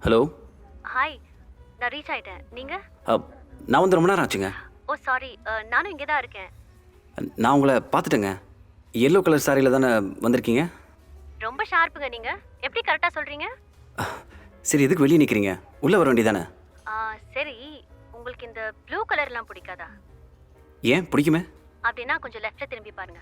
Hello. Hi, நான் reach ஆயிட்டேன். நீங்க? நான் வந்து ரொம்ப நேரம் ஆச்சுங்க. ஓ சாரி, நானும் இங்கே தான் இருக்கேன். நான் உங்களை பார்த்துட்டேங்க. எல்லோ கலர் சாரியில் தானே வந்திருக்கீங்க? ரொம்ப ஷார்ப்புங்க நீங்க. எப்படி கரெக்டாக சொல்கிறீங்க? சரி, எதுக்கு வெளியே நிற்கிறீங்க? உள்ளே வர வேண்டியதானே? சரி, உங்களுக்கு இந்த ப்ளூ கலர்லாம் பிடிக்காதா? ஏன் பிடிக்குமே. அப்படின்னா கொஞ்சம் லெஃப்ட்டில் திரும்பி பாருங்க.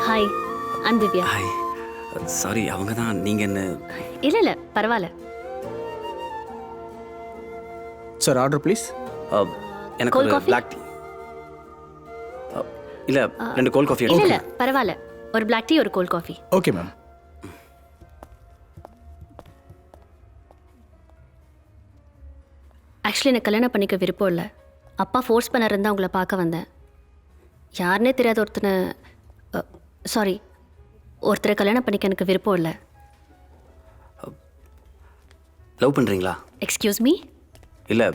Hi, I'm Divya. Hi. Sorry, அவங்க தான் நீங்கள் என்ன? இல்லை இல்லை, பரவாயில்ல. Sir, order please. எனக்கு Cold ஒரு coffee? Black tea. இல்லை, 2 கோல்ட் காஃபி இல்லை எடுத்து. இல்லை, பரவாயில்ல. ஒரு பிளாக் டீ, ஒரு cold coffee. Okay ma'am. Actually எனக்கு கல்யாணம் பண்ணிக்க விருப்பம் இல்லை. அப்பா ஃபோர்ஸ் பண்ண இருந்தால் உங்களை பார்க்க வந்தேன். யாருன்னே தெரியாத ஒருத்தரை கல்யாணம் பண்ணிக்க எனக்கு விருப்பம் இல்லை. லவ் பண்ணுறீங்களா? Excuse me? இல்லை,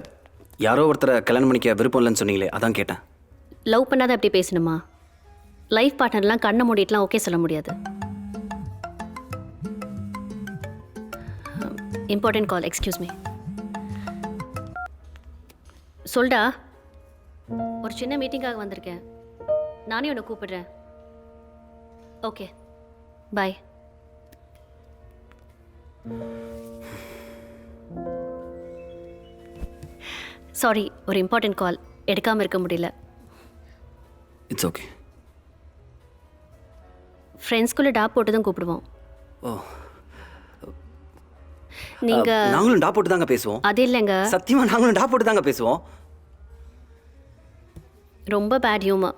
யாரோ ஒருத்தரை கல்யாணம் பண்ணிக்க விருப்பம் இல்லைன்னு சொன்னீங்களே, அதான் கேட்டேன். லவ் பண்ணாத அப்படி பேசணுமா? லைஃப் பார்ட்னர்லாம் கண்ணை மூடிட்டுலாம் ஓகே சொல்ல முடியாது. Important call, excuse me. சொல்டா. ஒரு சின்ன மீட்டிங்காக வந்திருக்கேன். நானே உன்னை கூப்பிடுறேன். ஓகே, பாய். சாரி, ஒரு இம்பார்ட்டன்ட் கால், எடுக்காமல் இருக்க முடியல. It's okay. ஃப்ரெண்ட்ஸ்குள்ளே டாப் போட்டு தான் கூப்பிடுவோம். ஓ, நீங்க நாங்களும் டா போட்டு தாங்க பேசுவோம். அது இல்லைங்க, சத்தியமா நாங்களும் டா போட்டு தாங்க பேசுவோம். ரொம்ப பேட் ஹியூமர்.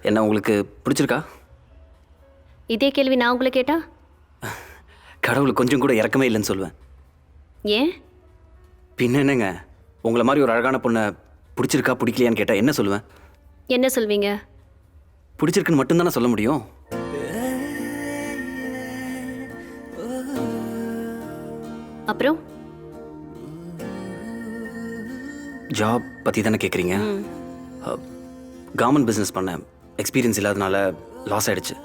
என்ன உங்களுக்கு பிடிச்சிருக்கா? இதே கேள்வி நான் உங்களை கேட்டா கடவுளுக்கு கொஞ்சம் கூட இறக்கமே இல்லைன்னு சொல்லுவேன். ஏன்? பின்ன என்னங்க, உங்களை மாதிரி ஒரு அழகான பொண்ணை பிடிச்சிருக்கா பிடிக்கலையான்னு கேட்டால் என்ன சொல்லுவேன்? என்ன சொல்வீங்க? பிடிச்சிருக்குன்னு மட்டும்தானே சொல்ல முடியும். அப்புறம் ஜாப் பற்றி தானே கேட்குறீங்க? கவர்மெண்ட் பிஸ்னஸ் பண்ணேன், எக்ஸ்பீரியன்ஸ் இல்லாதனால லாஸ் ஆகிடுச்சு.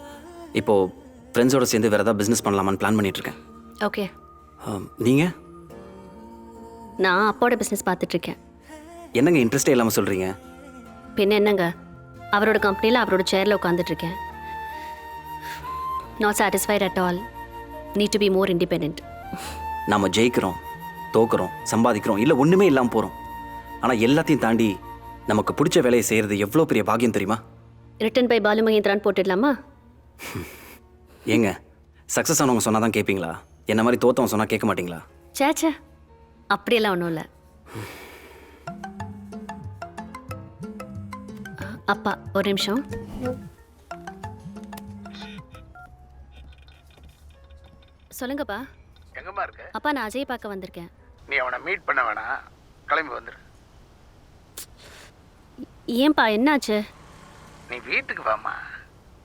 இப்போது ஃப்ரெண்ட்ஸோடு சேர்ந்து வேறு ஏதாவது பிஸ்னஸ் பண்ணலாமான்னு பிளான் பண்ணிகிட்ருக்கேன். ஓகே. நீங்கள்? நான் அப்பாவோட பிஸ்னஸ் பார்த்துட்ருக்கேன். என்னங்க இன்ட்ரெஸ்டே இல்லாமல் சொல்கிறீங்க? பின்ன என்னங்க, அவரோட கம்பெனியில் அவரோட சேரில் உட்காந்துட்ருக்கேன். Not satisfied at all. Need to be more independent. நாம் ஜெயிக்கிறோம், தோக்குறோம், சம்பாதிக்கிறோம், இல்லை ஒன்றுமே இல்லாமல் போகிறோம். ஆனால் எல்லாத்தையும் தாண்டி நமக்கு பிடிச்ச வேலையை செய்கிறது எவ்வளோ பெரிய பாக்கியம் தெரியுமா? ரிட்டன் பை பாலு மகேந்திரான்னு போட்டுடலாமா? ஏங்க, சக்ஸஸ் ஆனவங்க சொன்னால் தான் கேட்பீங்களா? என்ன மாதிரி தோத்தவங்க சொன்னால் கேட்க மாட்டீங்களா? சேச்சே, அப்படியெல்லாம் ஒன்றும் இல்லை. அப்பா ஒரு நிமிஷம். சொல்லுங்கப்பா. எங்கம்மா இருக்க? அப்பா நான் அஜய் பார்க்க வந்திருக்கேன். நீ அவனை மீட் பண்ண வேணாம், கிளம்பி வந்துரு. ஏன்பா என்னாச்சு? நீ வீட்டுக்கு வாம்மா,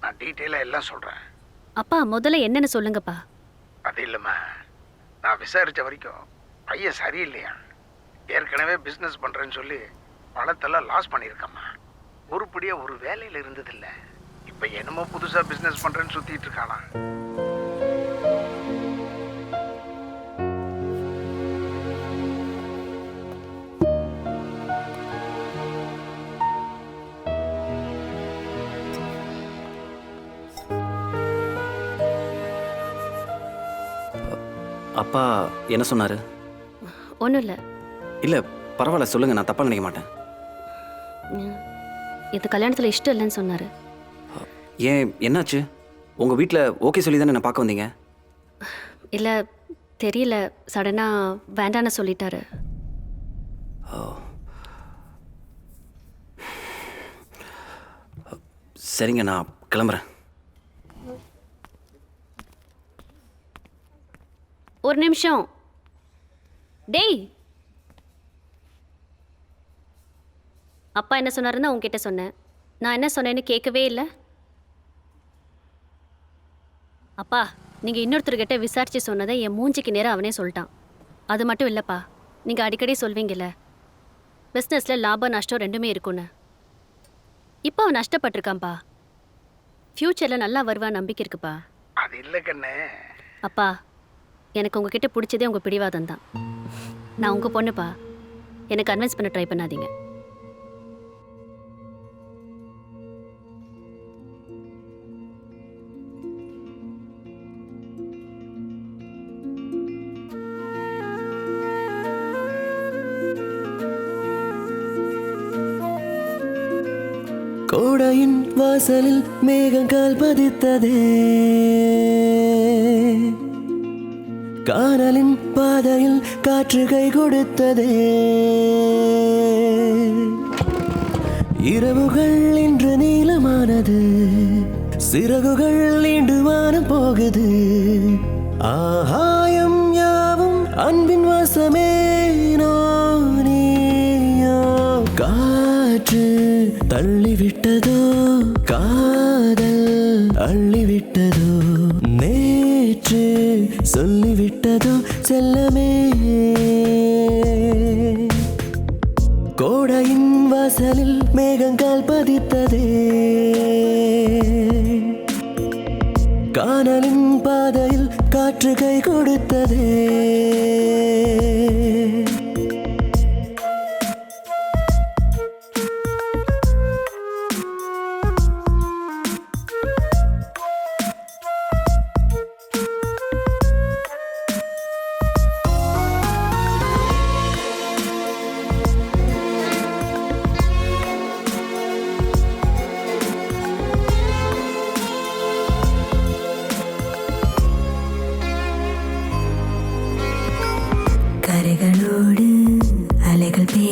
நான் டீட்டெயிலாக எல்லாம் சொல்கிறேன். அப்பா முதல்ல என்னன்னு சொல்லுங்கப்பா. அது இல்லைம்மா, நான் விசாரித்த வரைக்கும் பையன் சரியில்லையா. ஏற்கனவே பிஸ்னஸ் பண்ணுறேன்னு சொல்லி பணத்தெல்லாம் லாஸ் பண்ணியிருக்கம்மா. உருப்படியாக ஒரு வேலையில் இருந்ததில்லை. இப்போ என்னமோ புதுசாக பிஸ்னஸ் பண்ணுறேன்னு சுற்றிட்டு இருக்கானா. அப்பா என்ன சொன்னார்? ஒன்றும் இல்லை. இல்லை பரவாயில்ல, சொல்லுங்கள், நான் தப்பாக நினைக்க மாட்டேன். இது கல்யாணத்தில் இஷ்டம் இல்லைன்னு சொன்னார். ஏன், என்னாச்சு? உங்கள் வீட்டில் ஓகே சொல்லி தானே நான் பார்க்க வந்தீங்க? இல்லை தெரியல, சடனாக வேண்டான்னு சொல்லிட்டாரு. சரிங்க, நான் கிளம்புறேன். ஒரு நிமிஷம். டேய், அப்பா என்ன சொன்னாருன்னு உங்ககிட்ட சொன்னேன். நான் என்ன சொன்னேன்னு கேட்கவே இல்லை. அப்பா நீங்கள் இன்னொருத்தர்கிட்ட விசாரித்து சொன்னதை என் மூஞ்சிக்கு நேரம் அவனே சொல்லிட்டான். அது மட்டும் இல்லைப்பா, நீங்கள் அடிக்கடி சொல்வீங்கல்ல பிஸ்னஸில் லாபம் நஷ்டம் ரெண்டுமே இருக்குன்னு. இப்போ அவன் நஷ்டப்பட்டிருக்கான்ப்பா. ஃப்யூச்சரில் நல்லா வருவான் நம்பிக்கை இருக்குப்பா. அது இல்லை கண்ணு. அப்பா எனக்கு உங்ககிட்ட பிடிச்சதே உங்கள் பிடிவாதம் தான். நான் உங்கள் பொண்ணுப்பா, எனக்கு கன்வின்ஸ் பண்ண ட்ரை பண்ணாதீங்க. கோடையின் வாசலில் மேகங்கள் பதித்ததே, கானலின் பாதையில் காற்று கை கொடுத்ததே, இரவுகள் இன்று நீளமானது, சிறகுகள் நீண்டு வானம் போகுது, ஆகாயம் யாவும் அன்பின் வாசமே நீயோ, காற்று தள்ளிவிட்டதோ, காதல் அள்ளிவிட்டதோ, நேற்று சொல்லிவிட்டதோ செல்லமே, கோடையின் வாசலில் மேகங்கள் பதித்ததே, கானலின் பாதையில் காற்று கை கொடுத்ததே.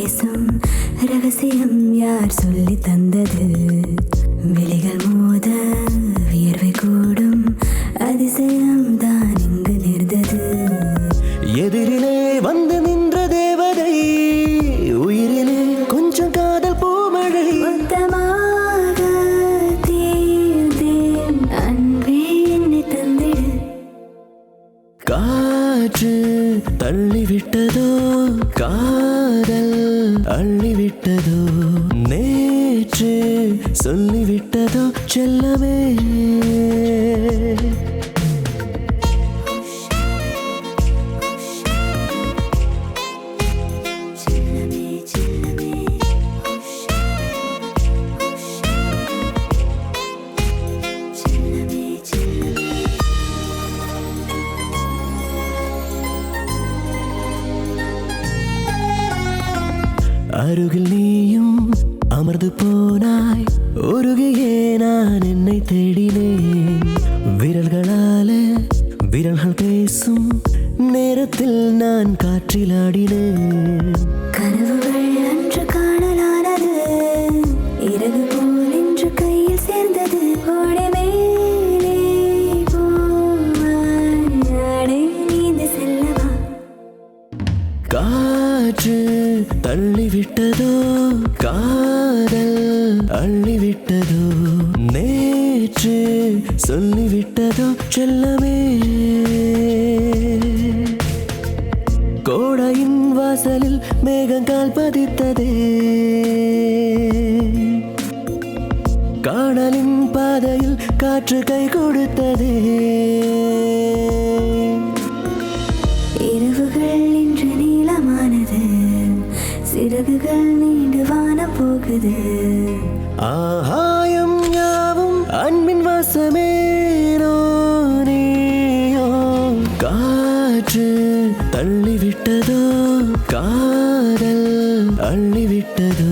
பேசும் ரகசியம் யார் சொல்லி தந்தது? விழிகள் மோத வியர்வை கூடும் அதிசயம் தான் இங்கு நேர்ந்தது. எதிரிலே வந்து நின்ற தேவதை, உயிரிலே கொஞ்சம் காதல் பூமழை. மொத்தமாக தீர்ந்தேன் அன்பே என்னை தந்திடு. காற்று தள்ளிவிட்டதோ, காதல் அள்ளிவிட்டதோ, நேற்று சொல்லிவிட்டதோ செல்லமே. அருகில் நீயும் அமர்ந்து போனாய், உருகியே நான் என்னை தேடினேன். விரல்களால விரல்கள் பேசும் நேரத்தில் நான் காற்றில் ஆடினேன். கனவுகள் அன்று காணலானது, இறகு போல் இன்று கையில் சேர்ந்தது. ஓடை மேலே போவாய், நீந்து செல்லவா? காற்று தள்ளிவிட்டதோ, காதல் அள்ளிவிட்டதோ, நேற்று சொல்லிவிட்டதோ செல்லமே. கோடையின் வாசலில் மேகங்கால் பதித்ததே, காணலின் பாதையில் காற்று கை கொடுத்ததே. இரவுகள் இன்று நீளமானது, சிறகுகள் நீண்டு வானம் போகுது. ஆகாயம் யாவும் அன்பின் வாசமேனோ நீயோ. காற்று தள்ளிவிட்டதோ, காதல் அள்ளிவிட்டதோ,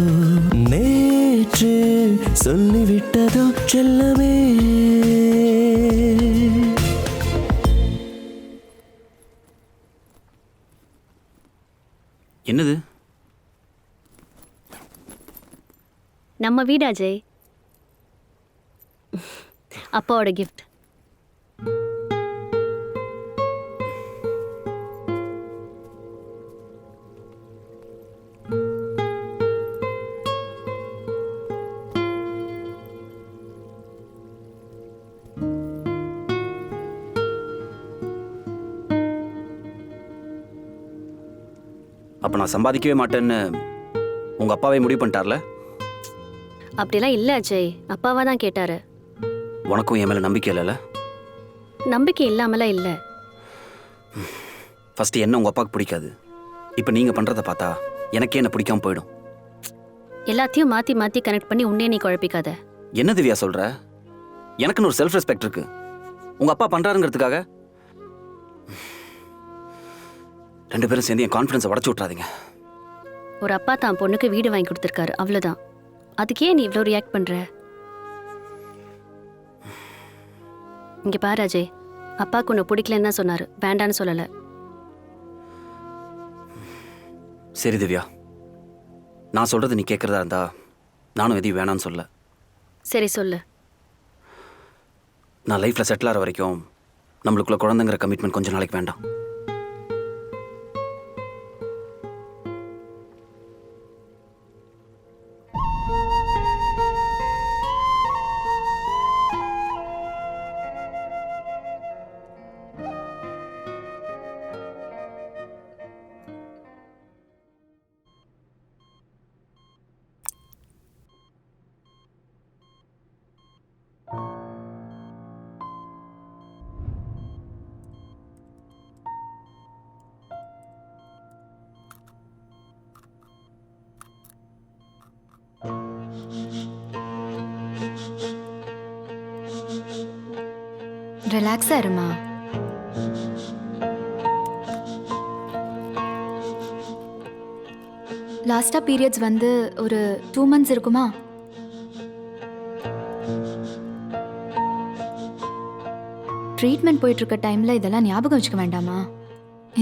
நேற்று சொல்லிவிட்டதோ செல்லமே. என்னது? நம்ம வீடு அஜய். அப்பாவோட கிஃப்ட். அப்போ நான் சம்பாதிக்கவே மாட்டேன்னு உங்க அப்பாவே முடிவு பண்ணிட்டார்ல? அப்படிலாம் இல்லை அஜய், அப்பாவா தான் கேட்டாரு. உனக்கும் என் மேல நம்பிக்கை இல்லைல்ல? நம்பிக்கை இல்லாமலாம் இல்லை. ஃபர்ஸ்ட் என்ன உங்க அப்பாவுக்கு பிடிக்காது, இப்போ நீங்க பண்றத பார்த்தா எனக்கே என்ன பிடிக்காம போயிடும். எல்லாத்தையும் மாற்றி மாற்றி கனெக்ட் பண்ணி உன்னே நீ குழப்பிக்காத. என்ன திவ்யா சொல்ற? எனக்குன்னு ஒரு செல்ஃப் ரெஸ்பெக்ட் இருக்கு. உங்க அப்பா பண்றாருங்கிறதுக்காக ரெண்டு பேரும் சேர்ந்து என் கான்ஃபிடன்ஸை உடச்சு விட்றாதீங்க. ஒரு அப்பா தான் பொண்ணுக்கு வீடு வாங்கி கொடுத்துருக்காரு, அவ்வளோதான். அதுக்கே நீ இவ்வளோ ரியாக்ட் பண்ற? இங்கே பாரு அஜய், அப்பாவுக்கு உன்னை பிடிக்கலன்னு தான் சொன்னார், வேண்டான்னு சொல்லலை. சரி திவ்யா, நான் சொல்றது நீ கேட்கறதா இருந்தா நானும் எதையும் வேணான்னு சொல்ல. சரி சொல்லு. நான் லைஃப்ல செட்டில் ஆகிற வரைக்கும் நம்மளுக்குள்ள குழந்தைங்கிற கமிட்மெண்ட் கொஞ்ச நாளைக்கு வேண்டாம். ரிலாக்ஸா இருமா. லாஸ்டா பீரியட்ஸ் வந்து ஒரு 2 months இருக்குமா? ட்ரீட்மெண்ட் போயிட்டு இருக்க டைம்ல இதெல்லாம் ஞாபகம் வச்சுக்க வேண்டாமா?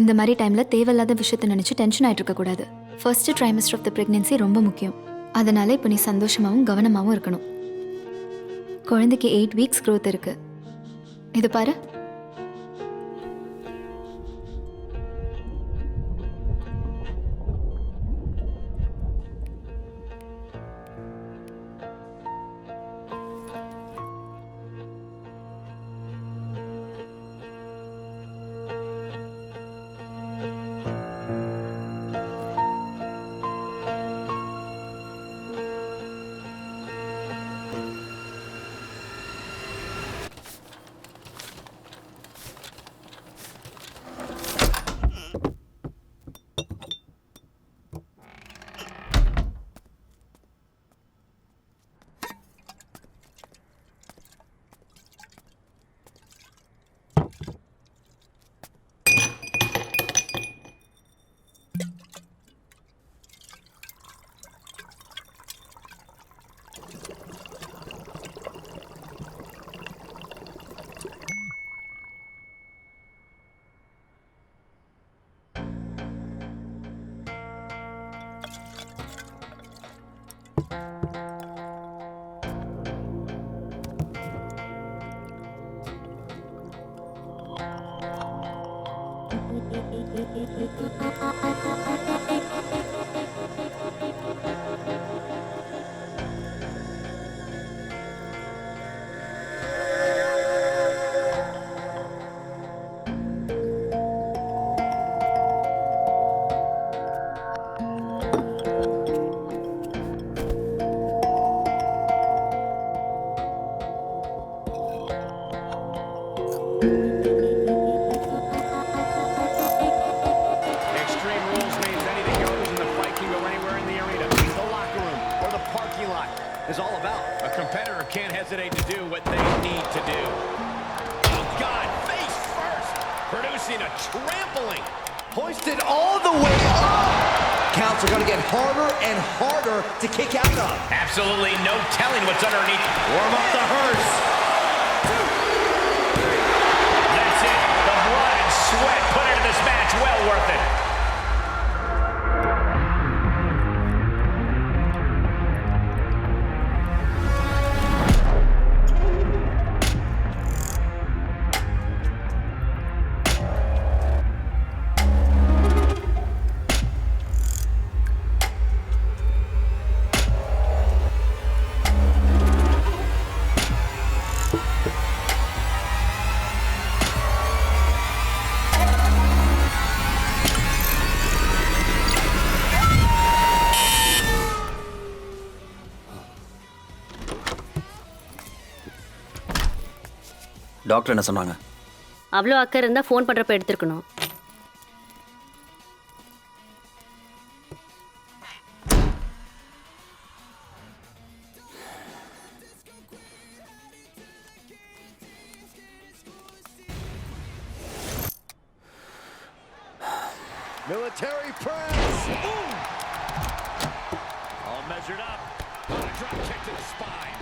இந்த மாதிரி டைம்ல தேவையில்லாத விஷயத்தை நினைச்சு டென்ஷன் ஆயிட்டு இருக்க கூடாது. First trimester of the pregnancy ரொம்ப முக்கியம். அதனால இப்போ நீ சந்தோஷமாகவும் கவனமாகவும் இருக்கணும். குழந்தைக்கு 8 வீக்ஸ் growth இருக்கு. இது பாரு. Extreme Rules means anything goes and the fight can go anywhere in the arena. The locker room or the parking lot is all about. A competitor can't hesitate to do what they need to do. Oh, God, face first, producing a trampling. Hoisted all the way up. Counts are going to get harder and harder to kick out of. Absolutely no telling what's underneath. Warm up the hearse. That's it. The blood and sweat put into this match. Well worth it. Doctor என்ன சொன்னாங்க? அவ்வளோ அக்கறை இருந்தால் phone பண்ணுறப்ப எடுத்துருக்கணும். Military press. Boom. All measured up. Drop kick to the spine.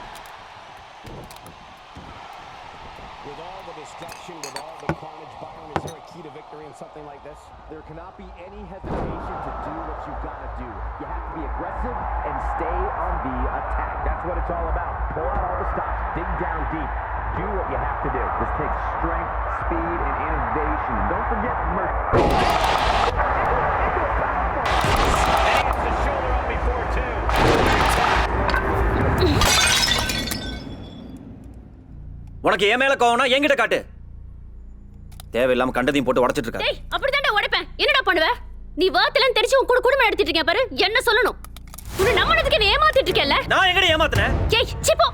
With all the destruction, with all the carnage, Byron, is there a key to victory in something like this? There cannot be any hesitation to do what you've got to do. You have to be aggressive and stay on the attack. That's what it's all about. Pull out all the stops, dig down deep, do what you have to do. This takes strength, speed, and innovation. Don't forget Murphy. And he gets the shoulder up before two. உனக்கு என் மேல கோவம்னா என்கிட்ட காட்டு. தேவையில்லாம கண்டதையும் போட்டு உடைச்சிட்டு இருக்க. டேய், அப்படிதான்டா உடைப்பேன். என்னடா பண்ணுவ? நீ வாத்தலன்னு தெரிஞ்சு உன் கூட குடும்பம் நடத்திட்டு இருக்கேன் பாரு. என்ன சொல்லணும்? உன்னை நம்பினதுக்கு நீ ஏமாத்திட்டு இருக்கேல்ல? நான் எங்கடி ஏமாத்துனேன்? ஏய், சீ போ.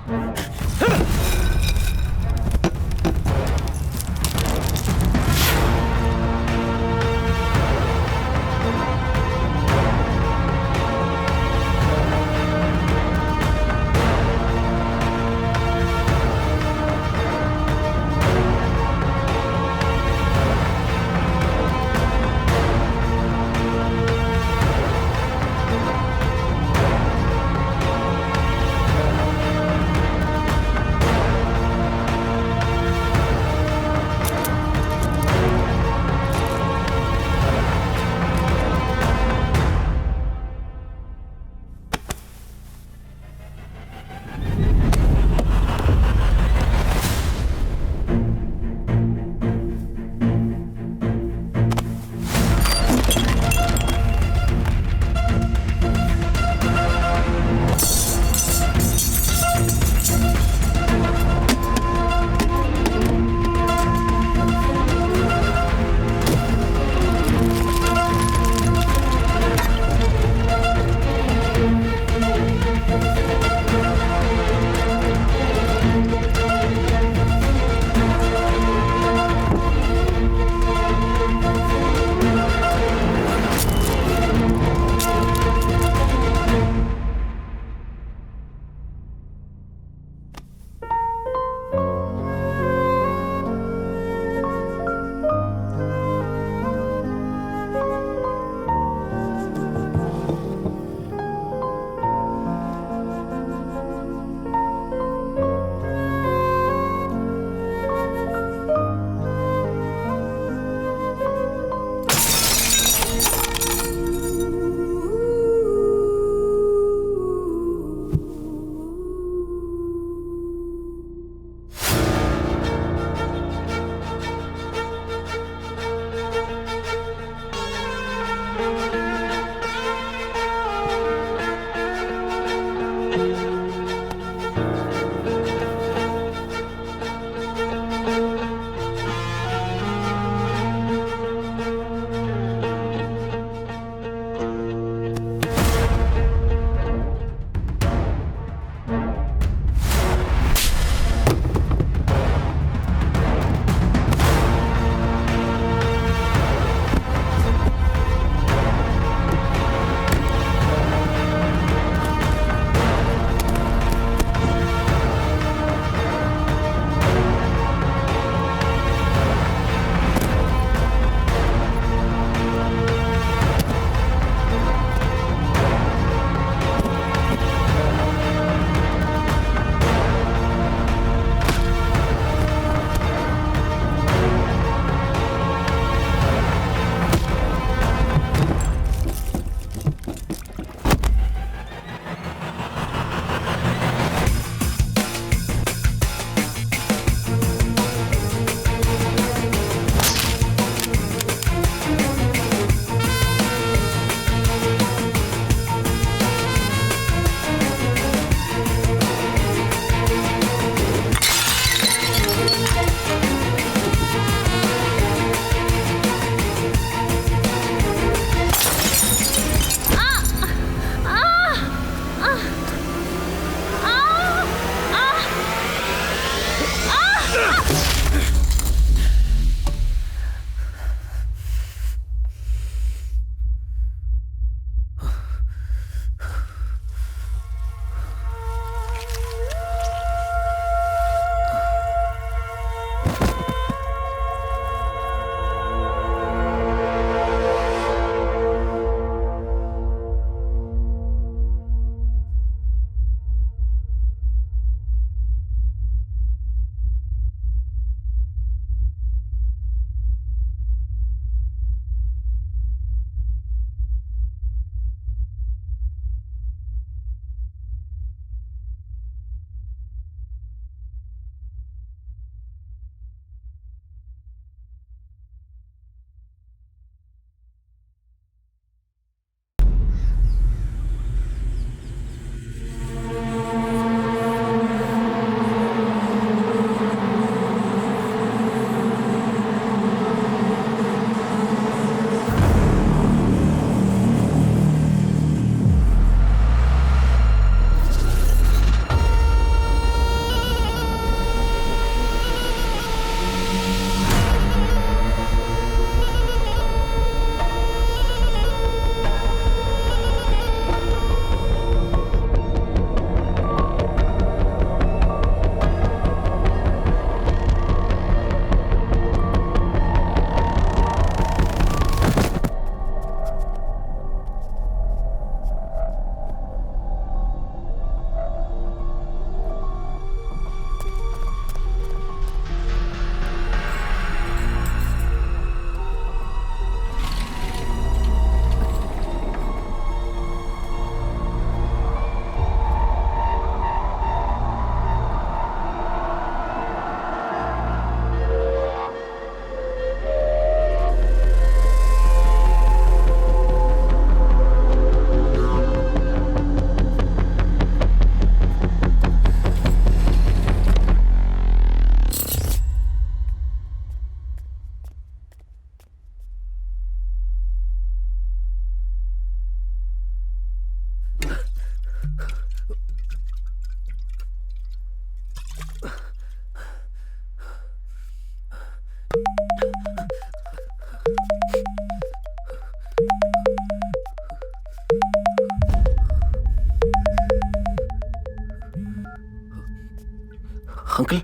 அங்கிள்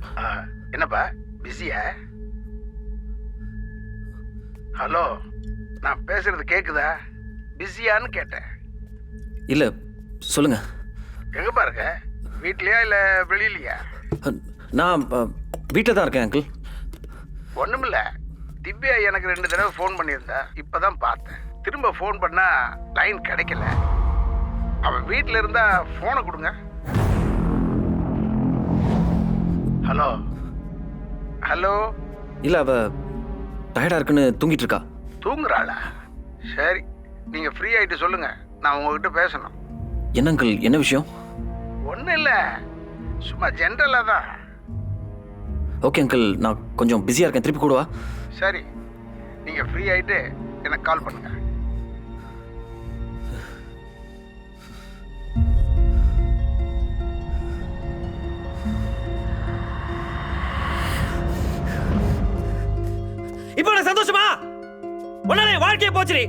என்னப்பா பிஸியா? ஹலோ, நான் பேசுறது கேக்குதா? பிஸியான்னு கேட்டேன். இல்லை சொல்லுங்க. எங்க பாருங்க, வீட்லயா இல்ல வெளியிலயா? நான் வீட்டில் தான் இருக்கேன் அங்கிள். ஒண்ணுமில்ல, திவ்யா எனக்கு 2 தடவை ஃபோன் பண்ணியிருந்தா, இப்பதான் பார்த்தேன். திரும்ப ஃபோன் பண்ணா லைன் கிடைக்கல. அவன் வீட்டில் இருந்தா ஃபோனை கொடுங்க. Hello hello. இல்லை அவ டயர்டாக இருக்குன்னு தூங்கிட்டு இருக்கா. தூங்குறாளா? சரி, நீங்க ஃப்ரீ ஆயிட்டு சொல்லுங்க, நான் உங்ககிட்ட பேசணும். என்ன அங்கிள், என்ன விஷயம்? ஒன்றும் இல்லை, சும்மா ஜென்ரலாக தான். ஓகே அங்கிள், நான் கொஞ்சம் பிஸியாக இருக்கேன், திருப்பி கூடவா? சரி, நீங்கள் ஃப்ரீ ஆகிட்டு எனக்கு கால் பண்ணுங்க. இப்போ நான் சந்தோஷமா உன்னால என் வாழ்க்கையை போச்சுடி.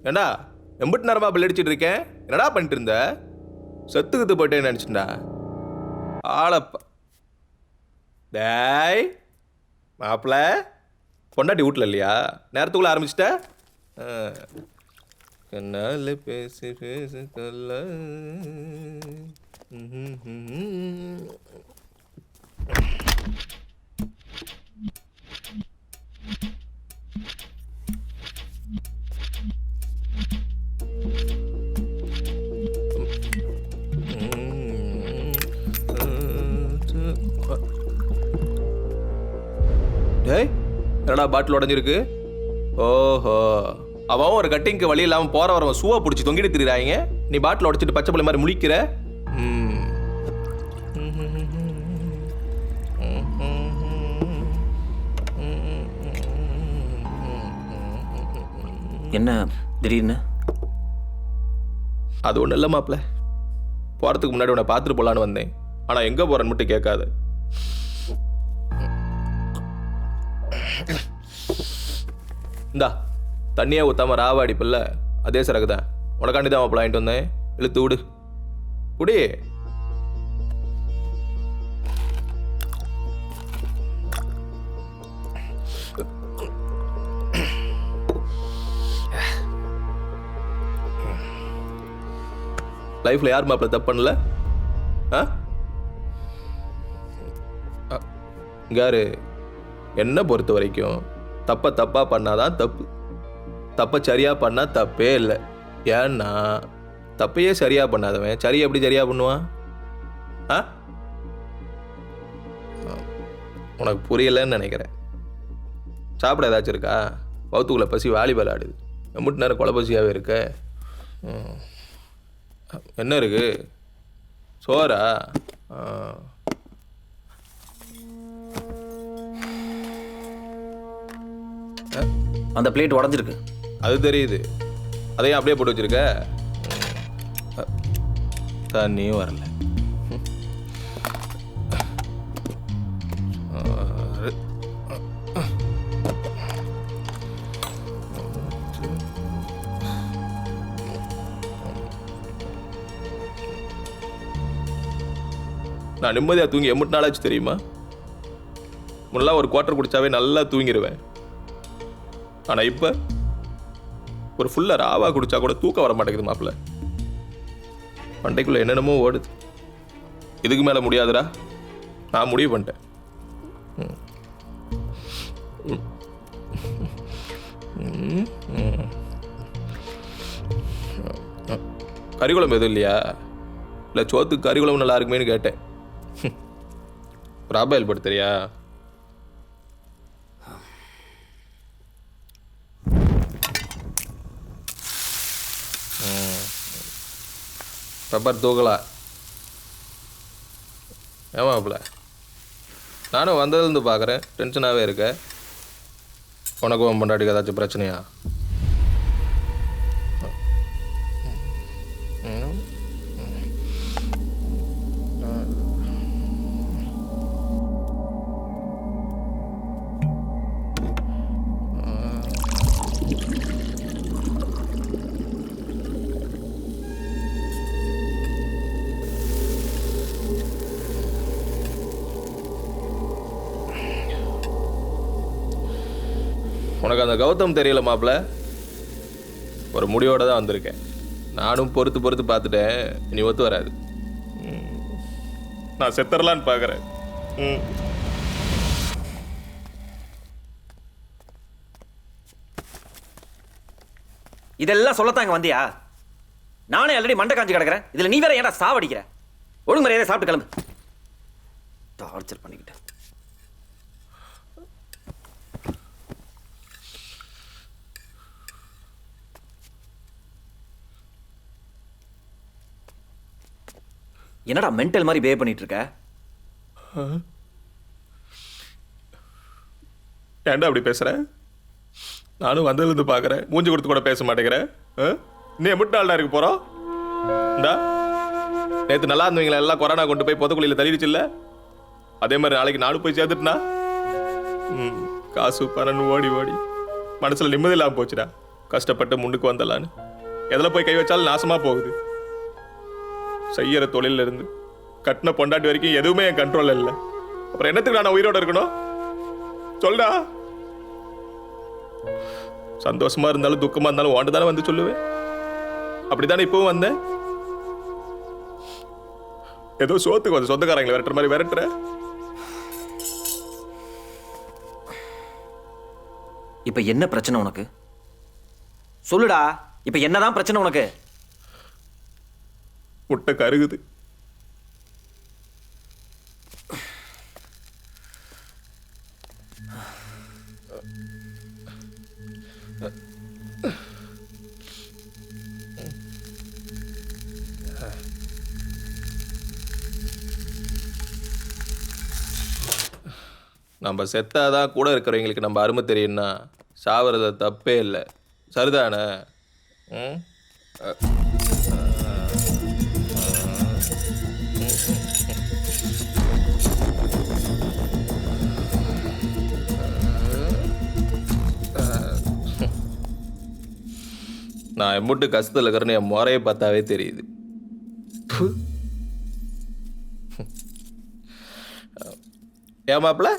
ஏண்டா எம்பிட்டு நேரமா பில் அடிச்சிட்டு இருக்கேன், என்னடா பண்ணிட்டு இருந்த? செத்துக்கிட்டு போயிட்டேன்னு நினச்சிட்டா ஆளப்பா. டேய் மாப்பிள்ள, பொண்டாட்டி வீட்டில் இல்லையா? நேரத்துக்குள்ளே ஆரம்பிச்சிட்ட. கண்ணால் பேசி பேசி கல்ல. டேய் என்னடா பாட்டில் உடஞ்சிருக்கு? ஓஹோ, அவன் ஒரு கட்டிங்க்கு வழி இல்லாமல் போற வரவன் சூவா பிடிச்சி தொங்கிட்டு திரிறாங்க. நீ பாட்டில் உடச்சிட்டு பச்சை பிள்ளை மாதிரி முழிக்கிற. என்ன திடீர்னு? அது ஒன்றும் இல்லை மாப்பிள்ள. போகிறதுக்கு முன்னாடி உன்னை பார்த்துட்டு போகலான்னு வந்தேன். ஆனால் எங்கே போகிறேன்னு மட்டும் கேட்காத. இந்தா தண்ணியே ஊற்றாம ராவா அடிப்பில்ல, அதே சரக்கு தான். உனக்காண்டி தான் மாப்பிள்ள வாங்கிட்டு வந்தேன். இழுத்து விடு குடி. லைஃப்ல யார் மாப்பிள்ள தப்பு பண்ணல? யாரு? என்ன பொறுத்த வரைக்கும் தப்பா பண்ணாதான் தப்பு, தப்ப சரியா பண்ணா தப்பே இல்லை. ஏன்னா தப்பையே சரியா பண்ணாதவன் சரி எப்படி சரியா பண்ணுவான்? உனக்கு புரியலன்னு நினைக்கிறேன். சாப்பிட ஏதாச்சும் இருக்கா? வவுத்துக்குள்ள பசி வாலிபால் ஆடுது. எம்பிட்டு நேரம் கொலைபசியாகவே இருக்க. என்ன இருக்கு? சோறா? அந்த பிளேட் உடஞ்சிருக்கு. அது தெரியுது. அதையும் அப்படியே போட்டு வச்சிருக்க. தண்ணியும் வரல. நான் நிம்மதியாக தூங்கி எம்பிட்டு நாளாச்சு தெரியுமா? முன்னெல்லாம் ஒரு குவார்ட்டர் குடிச்சாவே நல்லா தூங்கிடுவேன். ஆனால் இப்போ ஒரு ஃபுல்லாக ராவா குடிச்சா கூட தூக்கம் வர மாட்டேங்குது மாப்பிள்ள. பண்டைக்குள்ளே என்னென்னமோ ஓடுது. இதுக்கு மேலே முடியாதுடா, நான் முடிவு பண்ணிட்டேன். கறிக்குழம்பு எதுவும் இல்லையா? இல்லை சோத்துக்கு கறிக்குழம்பு நல்லா இருக்குமேனு கேட்டேன். ராபாயில் படுத்துறியா? பெப்பர் தூக்கலா? ஏமாப்பிள்ள, நானும் வந்ததுலேருந்து பார்க்குறேன் டென்ஷனாகவே இருக்க. உனக்கும் உன் பொண்டாட்டிக்கு ஏதாச்சும் பிரச்சனையா? உனக்கு அந்த கௌதம் தெரியல மாப்பிள்ள. ஒரு முடிவோட தான் வந்திருக்கேன். நானும் பொறுத்து பார்த்துட்டேன். இனி ஒத்து வராது. நான் செத்தரலான்னு பார்க்குறேன். இதெல்லாம் சொல்லத்தான் இங்கே வந்தியா? நானே ஆல்ரெடி மண்டை காஞ்சி கிடக்கிறேன். இதில் நீ வேற ஏன்டா சாவடிக்கிற? ஒழுங்கு மரியாதை சாப்பிட்டு கிளம்பு. டார்ச்சர் பண்ணிக்கிட்டேன். என்னடா மென்டல் மாதிரி பிஹேவ் பண்ணிட்டு இருக்க? ஏன்டா அப்படி பேசுற? நானும் வந்ததுலேருந்து பார்க்குறேன். மூஞ்சி கொடுத்து கூட பேச மாட்டேங்கிறேன். நீ எம்பிட்டு நாள்டா இருக்கு போகிறோம்? இந்தா நேற்று நல்லா இருந்தவங்களா எல்லாம் கொரோனா கொண்டு போய் பொதுக்குழியில் தள்ளிடுச்சு இல்லை? அதே மாதிரி நாளைக்கு நானும் போய் சேர்த்துட்டுனா காசு பணன்னு ஓடி மனசில் நிம்மதி இல்லாமல் போச்சுடா. கஷ்டப்பட்டு முன்னுக்கு வந்தலான்னு எதில் போய் கை வச்சாலும் நாசமாக போகுது. செய்யற தொழில இருந்து கட்டின பொண்டாட்டி வரைக்கும் எதுவுமே என் கண்ட்ரோல் இல்லை. அப்புறம் என்னத்துக்கு நான் உயிரோட இருக்கணும்? சொல்டா. சந்தோஷமா இருந்தாலும் துக்கமா இருந்தாலும் வாண்டு தானே வந்து சொல்லுவேன். அப்படித்தானே இப்பவும் வந்தேன். ஏதோ சோத்துக்கு வந்து சொந்தக்காரங்களை விரட்டுற மாதிரி விரட்டுற. இப்ப என்ன பிரச்சனை உனக்கு? சொல்லுடா. இப்ப என்னதான் பிரச்சனை உனக்கு? முட்டை கருகுது. நம்ம செத்தாதான் கூட இருக்கிறவங்களுக்கு நம்ம அருமை தெரியும்னா சாவறத தப்பே இல்லை. சரிதானே? ம். நான் எம்புட்டு கஷ்டத்தில் இருக்கிறேன்னு என் முறையை பார்த்தாவே தெரியுது. ப்பு. ஏன் மாப்பிள்ள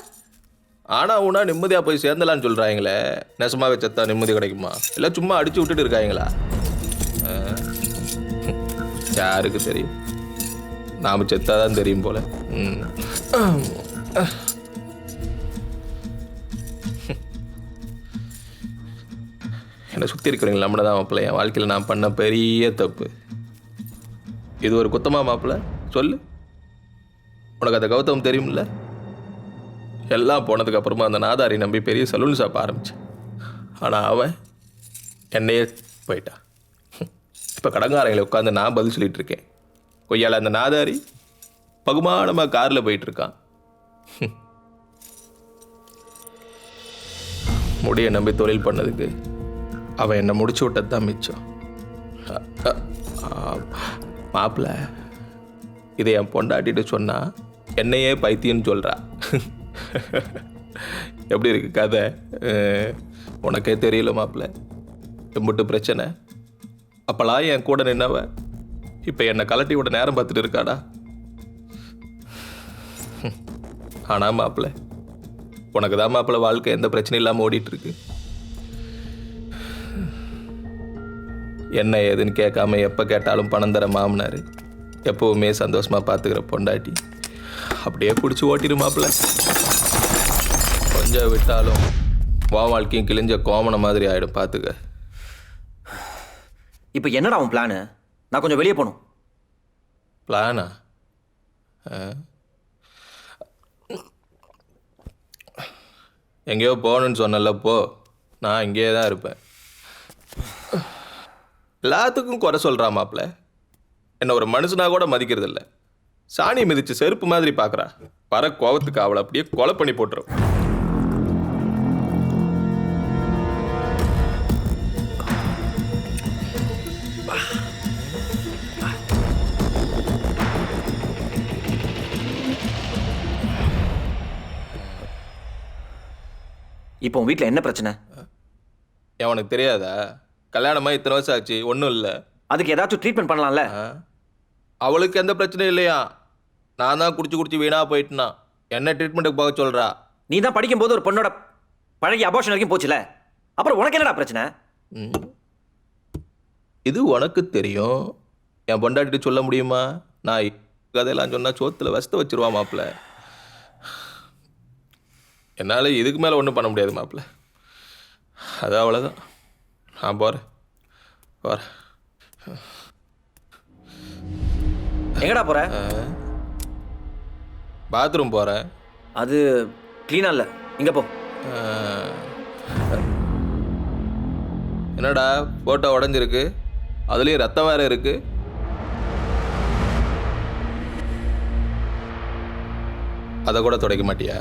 ஆனா ஊனா நிம்மதியாக போய் சேர்ந்தலான்னு சொல்கிறாங்களே, நெசமாவே செத்தா நிம்மதி கிடைக்குமா இல்லை சும்மா அடிச்சு விட்டுட்டு இருக்காங்களா? யாருக்கு தெரியும்? நாம் செத்தாதான் தெரியும் போல. என்னை சுற்றி இருக்கிறீங்களா நம்மள தான் மாப்பிள்ள. என் வாழ்க்கையில் நான் பண்ண பெரிய தப்பு இது ஒரு குத்தமா மாப்பிள்ள? சொல்லு. உனக்கு அந்த கௌதம் தெரியும்ல? எல்லாம் போனதுக்கு அப்புறமா அந்த நாதாரி நம்பி பெரிய சலூன் ஷாப் ஆரம்பித்தேன். ஆனால் அவன் என்னையே போயிட்டான். இப்போ கடங்காரங்களை உட்காந்து நான் பதில் சொல்லிட்டு இருக்கேன். கொய்யால அந்த நாதாரி பகுமானமாக காரில் போயிட்டுருக்கான். முடியை நம்பி தொழில் பண்ணதுக்கு அவன் என்னை முடிச்சு விட்டது தான் மிச்சம். மாப்பிள்ள இதை என் பொண்டாட்டிட்டு சொன்னா என்னையே பைத்தியன்னு சொல்கிறா. எப்படி இருக்கு கதை? உனக்கே தெரியல மாப்பிள்ள எம்பிட்டு பிரச்சனை. அப்போலாம் என் கூட நின்னவ இப்போ என்னை கலட்டி விட நேரம் பார்த்துட்டு இருக்காடா. ஆனால் மாப்பிள்ள உனக்கு தான் மாப்பிள்ள வாழ்க்கை எந்த பிரச்சனையும் இல்லாமல் ஓடிட்டு இருக்கு. என்ன ஏதுன்னு கேட்காம எப்போ கேட்டாலும் பணம் தர மாமனார், எப்போவுமே சந்தோஷமாக பார்த்துக்கிற பொண்டாட்டி, அப்படியே பிடிச்சி ஓட்டிடு மாப்பிள்ள. கொஞ்சம் விட்டாலும் வா வாழ்க்கையும் கிழிஞ்ச கோமனை மாதிரி ஆகிடும் பார்த்துக்க. இப்போ என்னடா உன் பிளானு? நான் கொஞ்சம் வெளியே போகணும். பிளானா? எங்கேயோ போகணுன்னு சொன்னல, போ. நான் இங்கேயே தான் இருப்பேன். எல்லாத்துக்கும் குறை சொல்கிறா மாப்பிள்ள. என்னை ஒரு மனுஷனாக கூட மதிக்கிறதில்ல. சாணி மிதிச்சு செருப்பு மாதிரி பார்க்குறா. வர கோவத்துக்கு அவளை அப்படியே கொலை பண்ணி போட்டுரும். இப்போ உன் வீட்டில் என்ன பிரச்சனை? உனக்கு தெரியாதா? கல்யாணமாக இத்தனை வருஷம் ஆச்சு, ஒன்றும் இல்லை. அதுக்கு ஏதாச்சும் ட்ரீட்மெண்ட் பண்ணலாம்ல? அவளுக்கு எந்த பிரச்சனையும் இல்லையா? நான் தான் குடிச்சு வீணாக போயிட்டுனா என்ன ட்ரீட்மெண்ட்டுக்கு போக சொல்கிறா? நீ தான் படிக்கும்போது ஒரு பொண்ணோட பழகி அபார்ஷன் வரைக்கும் போச்சுல, அப்புறம் உனக்கு என்னடா பிரச்சனை? இது உனக்கு தெரியும், என் பொண்டாட்டிட்டு சொல்ல முடியுமா? நான் கதையெல்லாம் சொன்னால் சோத்தில் வசத்தை வச்சிருவா மாப்பிள்ள. என்னால் இதுக்கு மேலே ஒன்றும் பண்ண முடியாது மாப்பிள்ள. அது அவ்வளோதான். நான் போகிறேன். எங்கடா போற? பாத்ரூம் போகிறேன். அது க்ளீனாக இல்லை, இங்கே போ. என்னடா ஃபோட்டோ உடஞ்சிருக்கு, அதுலேயும் ரத்தம் வேறு இருக்கு. அதை கூட துடைக்க மாட்டியா?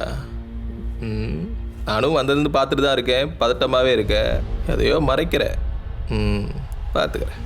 நானும் வந்ததுன்னு பார்த்துட்டு தான் இருக்கேன். பதட்டமாகவே இருக்கேன். எதையோ மறைக்கிறேன். பார்த்துக்கிறேன்.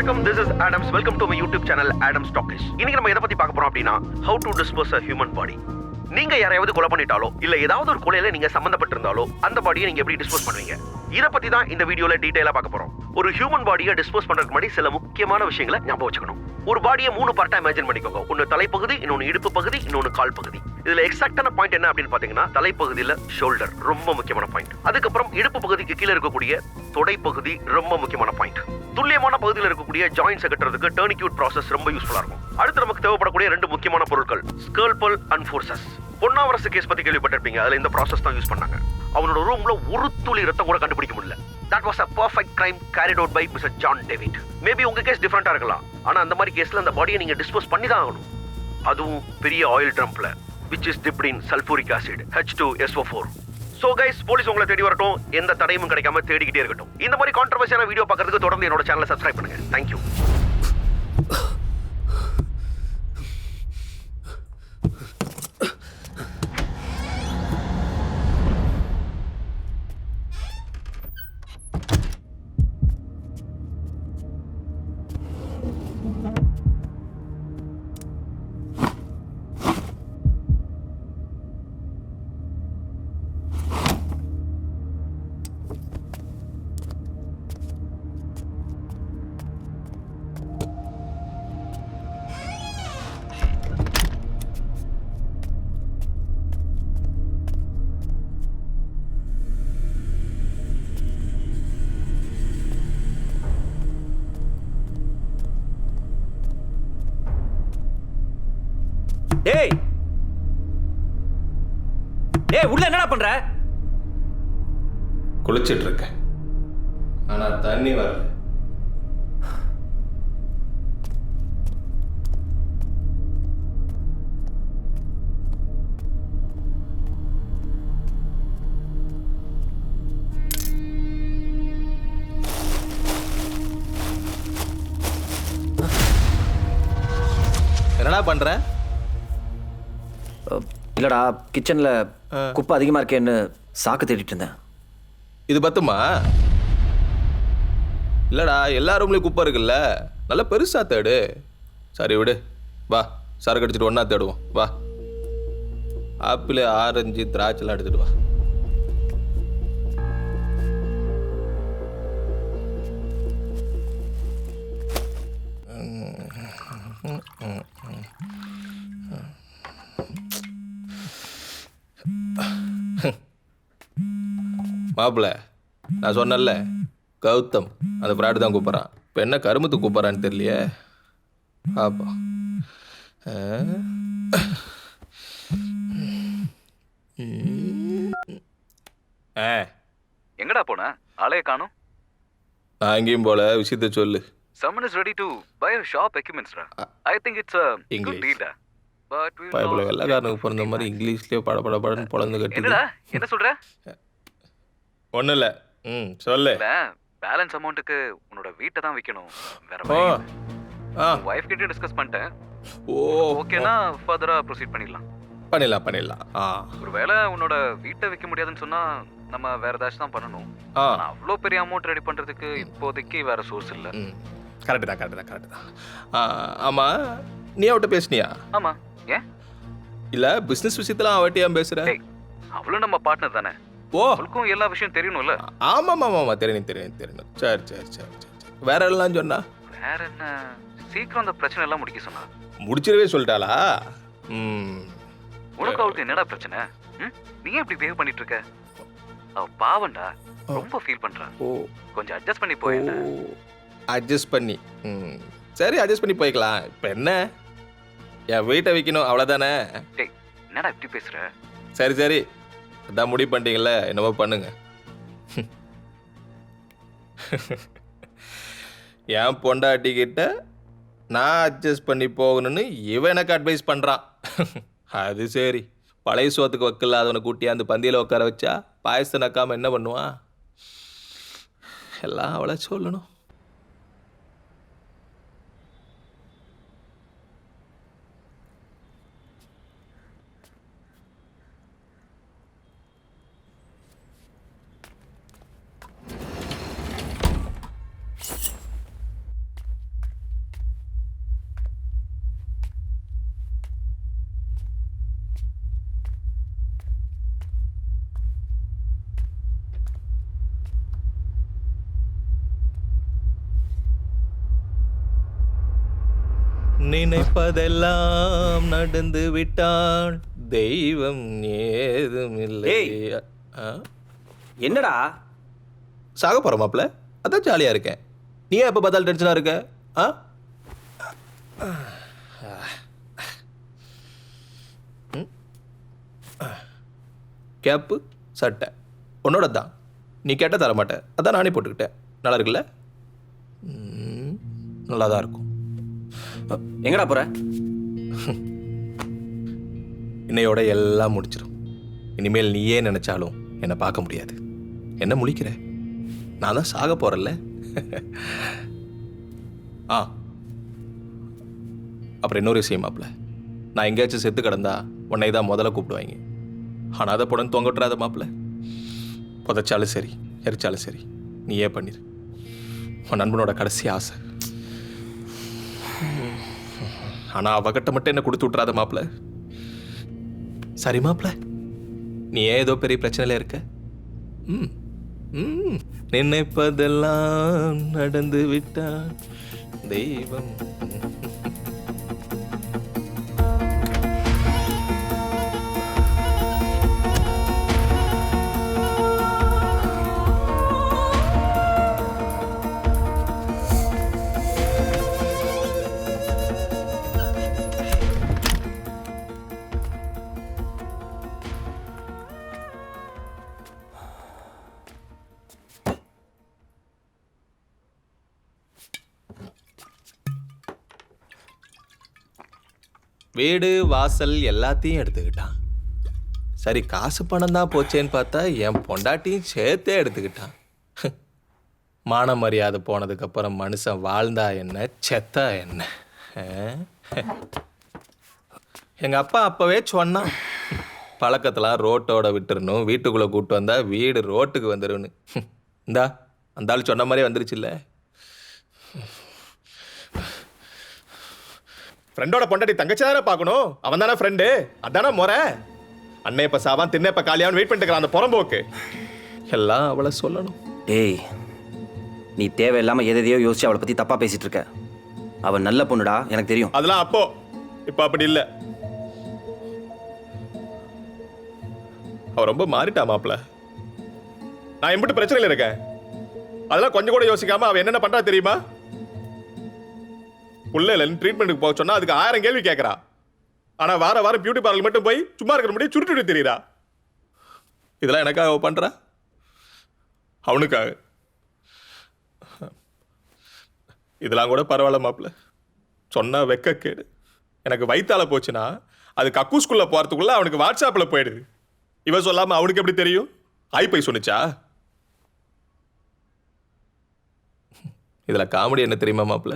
வணக்கம், this is Adams. Welcome to my YouTube channel Adams Talkish. இன்னைக்கு நம்ம எதை பத்தி பார்க்க போறோம் அப்படின்னா how to dispose a human body. நீங்க யாரையாவது கொலை பண்ணிட்டாலோ இல்ல ஏதாவது ஒரு கொலையில நீங்க சம்பந்தப்பட்டிருந்தாலோ அந்த பாடியை நீங்க எப்படி டிஸ்போஸ் பண்ணுவீங்க, இத பத்தி தான் இந்த வீடியோல டீடைலா பார்க்க போறோம். ஒரு ஹியூமன் பாடியை டிஸ்போஸ் பண்றதுக்கு முன்னாடி சில முக்கியமான விஷயங்களை ஞாபகம் வச்சுக்கணும். ஒரு பாடியை 3 பார்ட்டா இமேஜின் பண்ணிக்கோங்க. ஒன்னு தலைப்பகுதி, இன்னொன்னு இடுப்பு பகுதி, இன்னொன்னு கால் பகுதி. இதுல எக்ஸாக்டான பாயிண்ட் என்ன அப்படின்னு பாத்தீங்கன்னா தலைப்பகுதியில ஷோல்டர் ரொம்ப முக்கியமான பாயிண்ட். அதுக்கப்புறம் இடுப்பு பகுதிக்கு கீழே இருக்கக்கூடிய தொடை பகுதி ரொம்ப முக்கியமான பாயிண்ட். துல்லியமான பகுதியில் இருக்கக்கூடிய ஜாயின்ஸ் கட்டுறதுக்கு டர்னிக்யூட் ப்ராசஸ் ரொம்ப யூஸ்ஃபுல்லா இருக்கும். அடுத்து நமக்கு தேவைப்படக்கூடிய 2 முக்கியமான பொருட்கள் ஸ்கல்பல் அண்ட் ஃபோர்சஸ். பொன்னாவரசு கேஸ் பத்தி கேள்விப்பட்டிருப்பீங்க. அதுல இந்த ப்ராசஸ் தான் யூஸ் பண்ணாங்க. அவனோட ரூம்ல ஒரு துளி ரத்தம் கூட கண்டுபிடிக்க முடியல. That was a perfect crime carried out by Mr. John David. Maybe உங்க கேஸ் டிஃபரெண்டா இருக்கலாம். ஆனா அந்த மாதிரி கேஸ்ல அந்த பாடியை நீங்க டிஸ்போஸ் பண்ணி தான் ஆகணும். அதுவும் பெரிய ஆயில் ட்ரம்ப்ல, which is dipped in sulfuric acid H2SO4. So guys, police உங்களை தேடி வரட்டும், எந்த தடையும் கிடைக்காம தேடிக்கிட்டே இருக்கட்டும். இந்த மாதிரி கான்ட்ரோவர்சியான வீடியோ பார்க்கிறதுக்கு தொடர்ந்து என்னோட சேனலை சப்ஸ்கிரைப் பண்ணுங்க. Thank you. டேய் டேய், உள்ள என்னடா பண்ற? குளிச்சிட்டு இருக்கேன், ஆனா தண்ணி வரல. என்னடா பண்ற? இல்லடா, கிச்சன்ல குப்பை அதிகமா இருக்கேன்னு சாக்கு தேடிட்டு இருந்தேன். இது பத்துமா? இல்லடா, எல்லா ரூம்லயும் குப்பை இருக்குல்ல, நல்லா பெருசா தேடு. சரி விடு, வா சரக்கு அடிச்சுட்டு ஒண்ணா தேடுவோம். வா, ஆப்பிள், ஆரஞ்சு, திராட்சைலாம் எடுத்துட்டு வா. மாப்பிள்ள, நான் சொன்னேன்ல கௌதம் அந்த ஃப்ராடு தான் கூப்பிட்றான். இப்போ என்ன கருமத்து கூப்பிட்றான்னு தெரியலையே. ஆப்பா எங்கடா போன? ஆளைய காணோம். நான் எங்கேயும் போல, விஷயத்த சொல்லு. Someone is ready to buy a shop equipments ra. I think it's a good deal da. But we Bible வெள்ளக்காரனுக்கு பிறந்த மாதிரி இங்கிலீஷ்லேயே படன்னு பொழந்து கட்டி. என்னடா என்ன சொல்ற? ஒன்றும் இல்லை, சொல்லு. பேலன்ஸ் அமௌண்ட்டுக்கு உன்னோட வீட்டை தான் விற்கணும். வேற வைஃப் கிட்ட டிஸ்கஸ் பண்ணிட்டேன். ஓகேனா ஃபர்தரா ப்ரொசீட் பண்ணிடலாம். பண்ணிடலாம். ஒருவேளை உன்னோட வீட்டை விற்க முடியாதுன்னு சொன்னா நம்ம வேற ஏதாச்சும் தான் பண்ணணும். அவ்வளோ பெரிய அமௌண்ட் ரெடி பண்றதுக்கு இப்போதைக்கு வேற சோர்ஸ் இல்லை. கரெக்டு தான். ஆமாம், நீ அவட்ட பேசுனியா? ஆமா. ஏன்? இல்லை, பிஸ்னஸ் விஷயத்துல அவட்டியா பேசுற? அவளும் நம்ம பார்ட்னர் தானே. அவளுக்கும் எல்லா விஷயம் தெரியணும்ல. ஆமாம், தெரியும். சரி. வேற எல்லாம் சொன்னா? வேற என்ன, சீக்கிரம் அந்த பிரச்சனை எல்லாம் முடிக்க சொன்னா. முடிச்சிடவே சொல்லிட்டாளா? உனக்கு அவளுக்கு என்னடா பிரச்சனை? நீ ஏன் இப்படி பிஹேவ் பண்ணிட்டு இருக்க? அவ பாவண்டா, ரொம்ப ஃபீல் பண்றா. கொஞ்சம் அட்ஜஸ்ட் பண்ணி போயிடு. அட்ஜஸ்ட் பண்ணி சரி, அட்ஜஸ்ட் பண்ணி போய்க்கலாம். இப்போ என்ன, என் வீட்டை வைக்கணும் அவ்வளோதானே. என்னடா இப்படி பேசுற? சரி, அதான் முடிவு பண்ணிட்டீங்கல்ல, என்னமோ பண்ணுங்க. என் பொண்டாட்டிக்கிட்ட நான் அட்ஜஸ்ட் பண்ணி போகணும்னு இவன் எனக்கு அட்வைஸ் பண்ணுறான். அது சரி, பழைய சோத்துக்கு வக்கில்லாதவனை கூட்டி அந்த பந்தியில் உட்கார வச்சா பாயசத்தை நக்காமல் என்ன பண்ணுவான்? எல்லாம் அவளை சொல்லணும். நினைப்பதெல்லாம் நடந்து விட்டால் தெய்வம் ஏதும் இல்லை. என்னடா சாக போற மாப்ள, அதான் ஜாலியா இருக்கேன். நீ எப்ப பார்த்தாலும் டென்ஷனா இருக்க? கேப்பு சட்டை உன்னோட தான், நீ கேட்ட தர மாட்டேன், அதான் நானே போட்டுக்கிட்டேன். நல்லா இருக்குல்ல? நல்லா தான் இருக்கும். எங்கடா போற? இன்னையோட எல்லாம் முடிச்சிடும். இனிமேல் நீயே நினைச்சாலும் என்னை பார்க்க முடியாது. என்ன முழிக்கிற? நான் தான் சாக போறேன்ல. அப்புறம் இன்னொரு விஷயம் மாப்ள, நான் எங்கேயாச்சும் செத்து கிடந்தா உன்னை தான் முதல்ல கூப்பிடுவாங்க. ஆனால் அதை புடன் தொங்கட்டுறாத மாப்ள. புதைச்சாலும் சரி, எரிச்சாலும் சரி, நீயே பண்ணிரு. உன் நண்பனோட கடைசி ஆசை. ஆனால் அவகிட்ட மட்டும் என்ன கொடுத்து விட்றாத மாப்ள. சரி மாப்ள, நீ ஏன் ஏதோ பெரிய பிரச்சனையில இருக்க? நினைப்பதெல்லாம் நடந்து விட்டான் தெய்வம். வீடு வாசல் எல்லாத்தையும் எடுத்துக்கிட்டான். சரி, காசு பணம் தான் போச்சேன்னு பார்த்தா என் பொண்டாட்டியும் சேர்த்தே எடுத்துக்கிட்டான். மான மரியாதை போனதுக்கப்புறம் மனுஷன் வாழ்ந்தா என்ன, செத்தா என்ன? எங்கள் அப்பா அப்போவே சொன்னான், பழக்கத்தெல்லாம் ரோட்டோட விட்டுறணும், வீட்டுக்குள்ளே கூப்பிட்டு வந்தா வீடு ரோட்டுக்கு வந்துடும்னு. இந்தா அந்த ஆள் சொன்ன மாதிரியே வந்துருச்சுல்ல. ஃப்ரெண்டோட பொண்டாட்டி தங்கச்சி தானே பார்க்கணும், அவன் தானே ஃப்ரெண்டு, அதானே முறை. அண்ணே இப்போ சாவான், தின்ன இப்போ காலியான்னு வெயிட் பண்ணிட்டு அந்த புறம்போக்கு எல்லாம் அவளை சொல்லணும். டேய், நீ தேவையில்லாமல் எதையோ யோசிச்சு அவளை பற்றி தப்பாக பேசிகிட்டு இருக்க. அவன் நல்ல பொண்ணுடா, எனக்கு தெரியும். அதெல்லாம் அப்போ, இப்போ அப்படி இல்லை. அவன் ரொம்ப மாறிட்டா மாப்ள. நான் எம்பிட்டு பிரச்சனையில் இருக்கேன், அதெல்லாம் கொஞ்சம் கூட யோசிக்காம அவன் என்னென்ன பண்ணுறா தெரியுமா? புள்ளையிலன்னு ட்ரீட்மெண்ட்டுக்கு போக சொன்னா அதுக்கு 1000 கேள்வி கேட்கறா. ஆனா வாரம் பியூட்டி பார்லர் மட்டும் போய் சும்மா இருக்கிற முடியும் சுருட்டு தெரியுறா. இதெல்லாம் எனக்காக அவ பண்றா, அவனுக்காக. இதெல்லாம் கூட பரவாயில்ல மாப்ள, சொன்னா வெக்க கேடு. எனக்கு வயித்தால போச்சுன்னா அது கக்கூஸ்குள்ள போறதுக்குள்ள அவனுக்கு வாட்ஸ்அப்ல போயிடுது. இவ சொல்லாம அவனுக்கு எப்படி தெரியும்? ஐ சொன்னிச்சா? இதுல காமெடி என்ன தெரியுமா மாப்ள?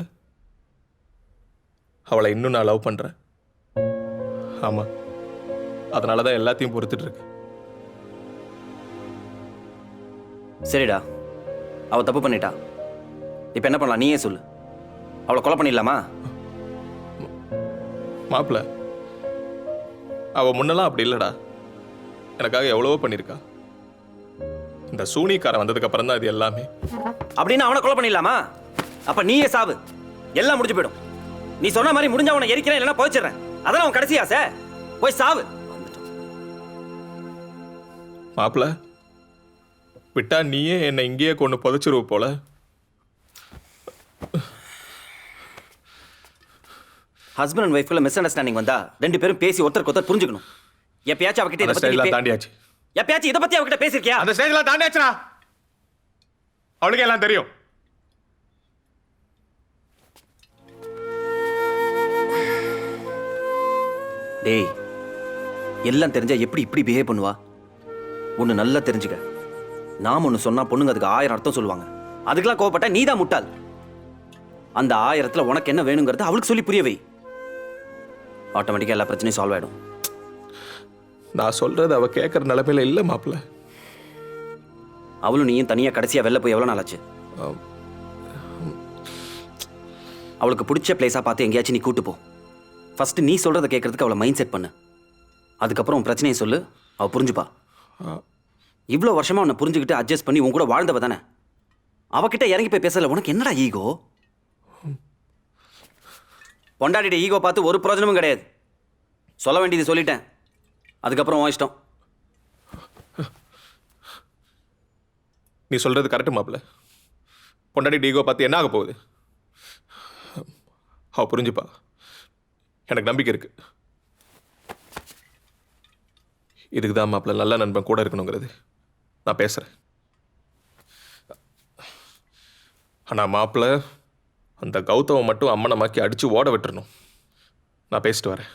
அவளை இன்னும் நான் லவ் பண்றேன். ஆமா, அதனால தான் எல்லாத்தையும் பொறுத்துட்டு இருக்கு. சரிடா, அவ தப்பு பண்ணிட்டா. இப்போ என்ன பண்ணலாம் நீயே சொல்லு. அவளை கொலை பண்ணிடலாமா? மாப்ள, அவ முன்னெல்லாம் அப்படி இல்லடா, எனக்காக எவ்வளவோ பண்ணியிருக்கா. இந்த சூனிக்காரன் வந்ததுக்கு அப்புறம் தான் இது எல்லாமே. அப்படின்னு அவனை கொலை பண்ணிடலாமா? அப்ப நீயே சாவு, எல்லாம் முடிஞ்சு போயிடும். நீ சொன்ன மாதிரி முடிஞ்ச அவனை எரிக்கிறேன், இல்லைன்னா போயிச்சிடுறேன். அதான் அவன் கடைசி ஆசை. போய் சாவு. மாப்ள, விட்டா நீயே என்னை இங்கேயே கொண்டு புதைச்சிருவ போல. ஹஸ்பண்ட் அண்ட் ஒய்ஃப்குள்ள மிஸ் அண்டர்ஸ்டாண்டிங் வந்தா 2 பேரும் பேசி ஒருத்தருக்கு ஒருத்தர் புரிஞ்சுக்கணும். எப்பயாச்சும் அவகிட்ட இதை பத்தி தாண்டியாச்சு. எப்பயாச்சும் இதை பத்தி அவகிட்ட பேசிருக்கியா? அந்த ஸ்டேஜ்ல தாண்டியாச்சுடா. அவனுக்கு எல்லாம் தெரியும். டேய், எல்லாம் தெரிஞ்சா எப்படி இப்படி பிஹேவ் பண்ணுவா? ஒன்று நல்லா தெரிஞ்சுக்க. நாம் ஒன்று சொன்னா பொண்ணுங்க அதுக்கு 1000 அர்த்தம் சொல்லுவாங்க. அதுக்கெல்லாம் கோவப்பட்ட நீ தான் முட்டாள். அந்த 1000த்துல உனக்கு என்ன வேணுங்கிறத அவளுக்கு சொல்லி புரிய வை. ஆட்டோமேட்டிக்காக எல்லா பிரச்சனையும் சால்வ் ஆயிடும். நான் சொல்றது அவ கேட்கற நிலைமையில இல்லை மாப்ள. அவளும் நீயும் தனியாக கடைசியாக வெளில போய் எவ்வளோ நாள் ஆச்சு? அவளுக்கு பிடிச்ச பிளேஸாக பார்த்து எங்கேயாச்சும் நீ கூட்டு போ. ஃபர்ஸ்ட் நீ சொல்கிறத கேட்கறதுக்கு அவளை மைண்ட் செட் பண்ணு. அதுக்கப்புறம் பிரச்சனையை சொல்லு, அவள் புரிஞ்சுப்பா. இவ்வளோ வருஷமாக உன்னை புரிஞ்சுக்கிட்டு அட்ஜஸ்ட் பண்ணி உன் கூட வாழ்ந்தவ தானே. அவகிட்ட இறங்கி போய் பேசல, உனக்கு என்னடா ஈகோ? பொண்டாட்டிட ஈகோ பார்த்து ஒரு பிரயோஜனமும் கிடையாது. சொல்ல வேண்டியது சொல்லிட்டேன், அதுக்கப்புறம் உன் இஷ்டம். நீ சொல்கிறது கரெக்டு மாப்பிள்ள. பொண்டாட்டி ஈகோ பார்த்து என்ன ஆக போகுது? அவ புரிஞ்சுப்பா. எனக்கு நம்பிக்கை இருக்கு. இதுக்கு தான் மாப்பிள்ள நல்ல நண்பன் கூட இருக்கணுங்கிறது. நான் பேசுகிறேன். ஆனால் மாப்பிள்ள அந்த கௌதமை மட்டும் அம்மனமாக்கி அடித்து ஓட விட்டுறணும். நான் பேசிட்டு வரேன்.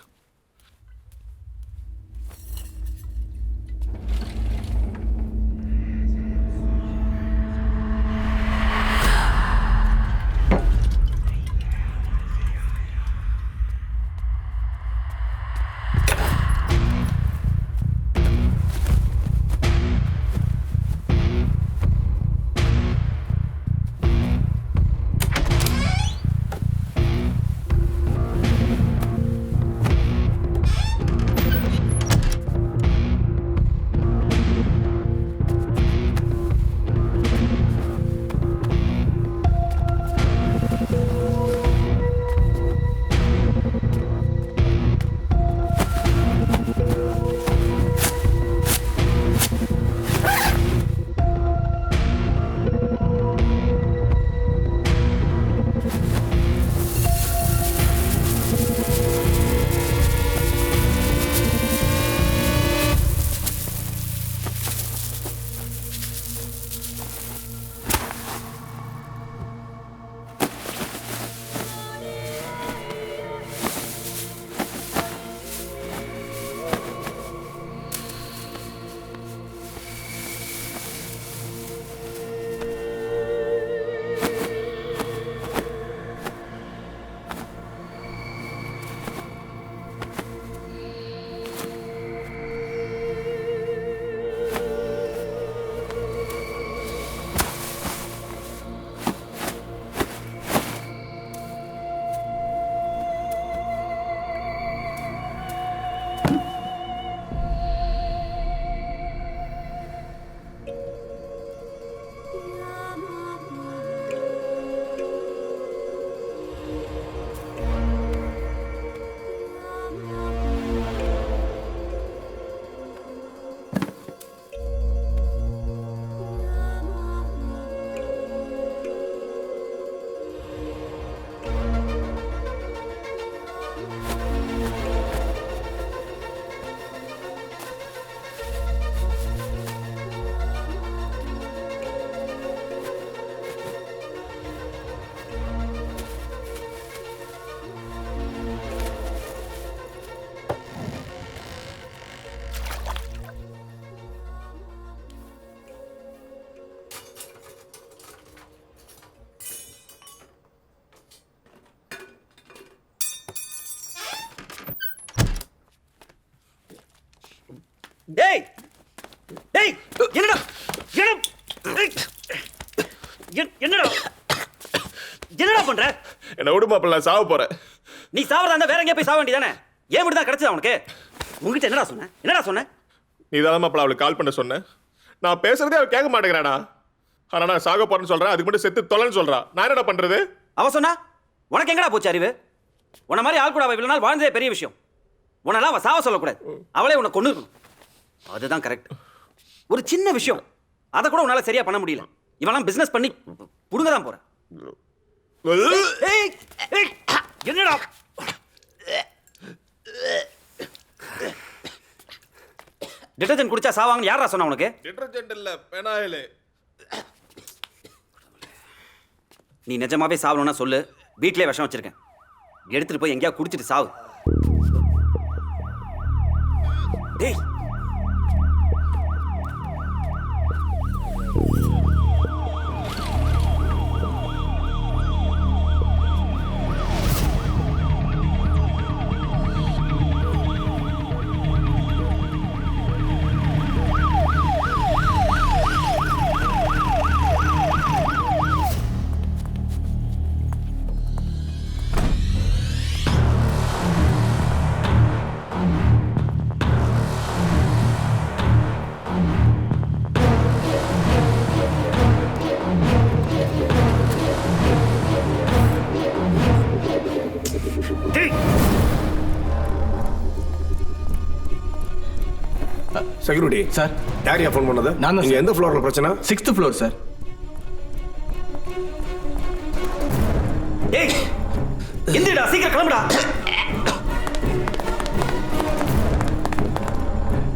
டேய் டேய் என்னடா என்னடா என்னடா பண்ற? என்ன விடு மாப்பிள்ள, நான் சாவ போறேன். நீ சாவறதா இருந்தா வேற எங்கேயா போய் சாவ வேண்டியதானே? ஏன் மட்டும் தான் கிடைச்சதா உனக்கு? உங்ககிட்ட என்னடா சொன்ன? நீ தான் மாப்பிள்ள அவளுக்கு கால் பண்ண சொன்ன. நான் பேசுறதே அவ கேட்க மாட்டேங்கிறாடா. ஆனா நான் சாக போறேன்னு சொல்றேன், அதுக்கு மட்டும் செத்து தொலைன்னு சொல்றா. நான் என்னடா பண்றது? அவ சொன்னா உனக்கு எங்கடா போச்சு அறிவு? உன்ன மாதிரி ஆள் கூட அவ இவ்வளவு நாள் வாழ்ந்ததே பெரிய விஷயம். உன்னெல்லாம் அவ சாவ சொல்லக்கூடாது, அவளே உன்னை கொண்டு இருக்கணும். அதுதான் கரெக்ட். ஒரு சின்ன விஷயம், அதை கூட உன்னால சரியா பண்ண முடியல. இவெல்லாம் பிசினஸ் பண்ணி புடுங்க தான் போறேன். என்னடா டிடர்ஜென்ட் குடிச்சா சாவாங்கன்னு யாரா சொன்னா உனக்கு? டிடர்ஜென்ட் இல்ல, பெனாயில். நீ நிஜமாவே சாவணும்னா சொல்லு, வீட்லயே விஷம் வச்சிருக்கேன், எடுத்துட்டு போய் எங்கேயா குடிச்சிட்டு சாவு. டேய் செக்யூரிட்டி சார் யாரையா ஃபோன் பண்ணது? நான் தான் நீங்க சார். எந்த ஃப்ளோர்ல பிரச்சனை? 6th floor sir. ஏய் எந்திரடா, சீக்கிரம் கிளம்புடா.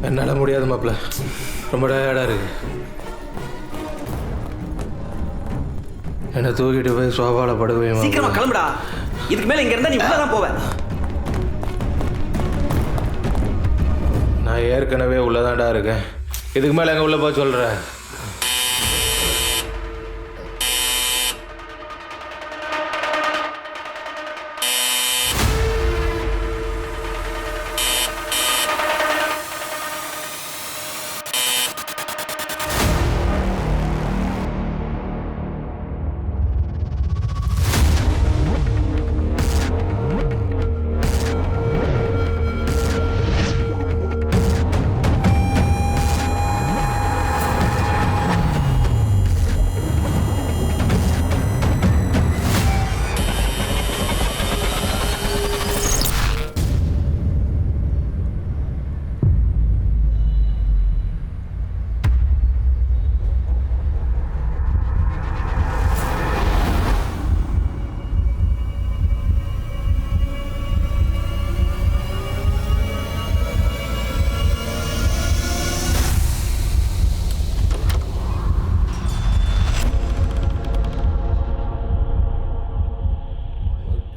என்னால முடியாது மாப்ள, ரொம்ப டயர்டா இருக்கு. என்ன தூக்கிட்டு போய் சோபால படுவே. சீக்கிரமா கிளம்புடா. இதுக்கு மேல இங்க இருந்தா நீ உள்ளதான் போவ. நான் ஏற்கனவே உள்ளதான்டா இருக்கேன். இதுக்கு மேல எங்க உள்ள போய் சொல்ற?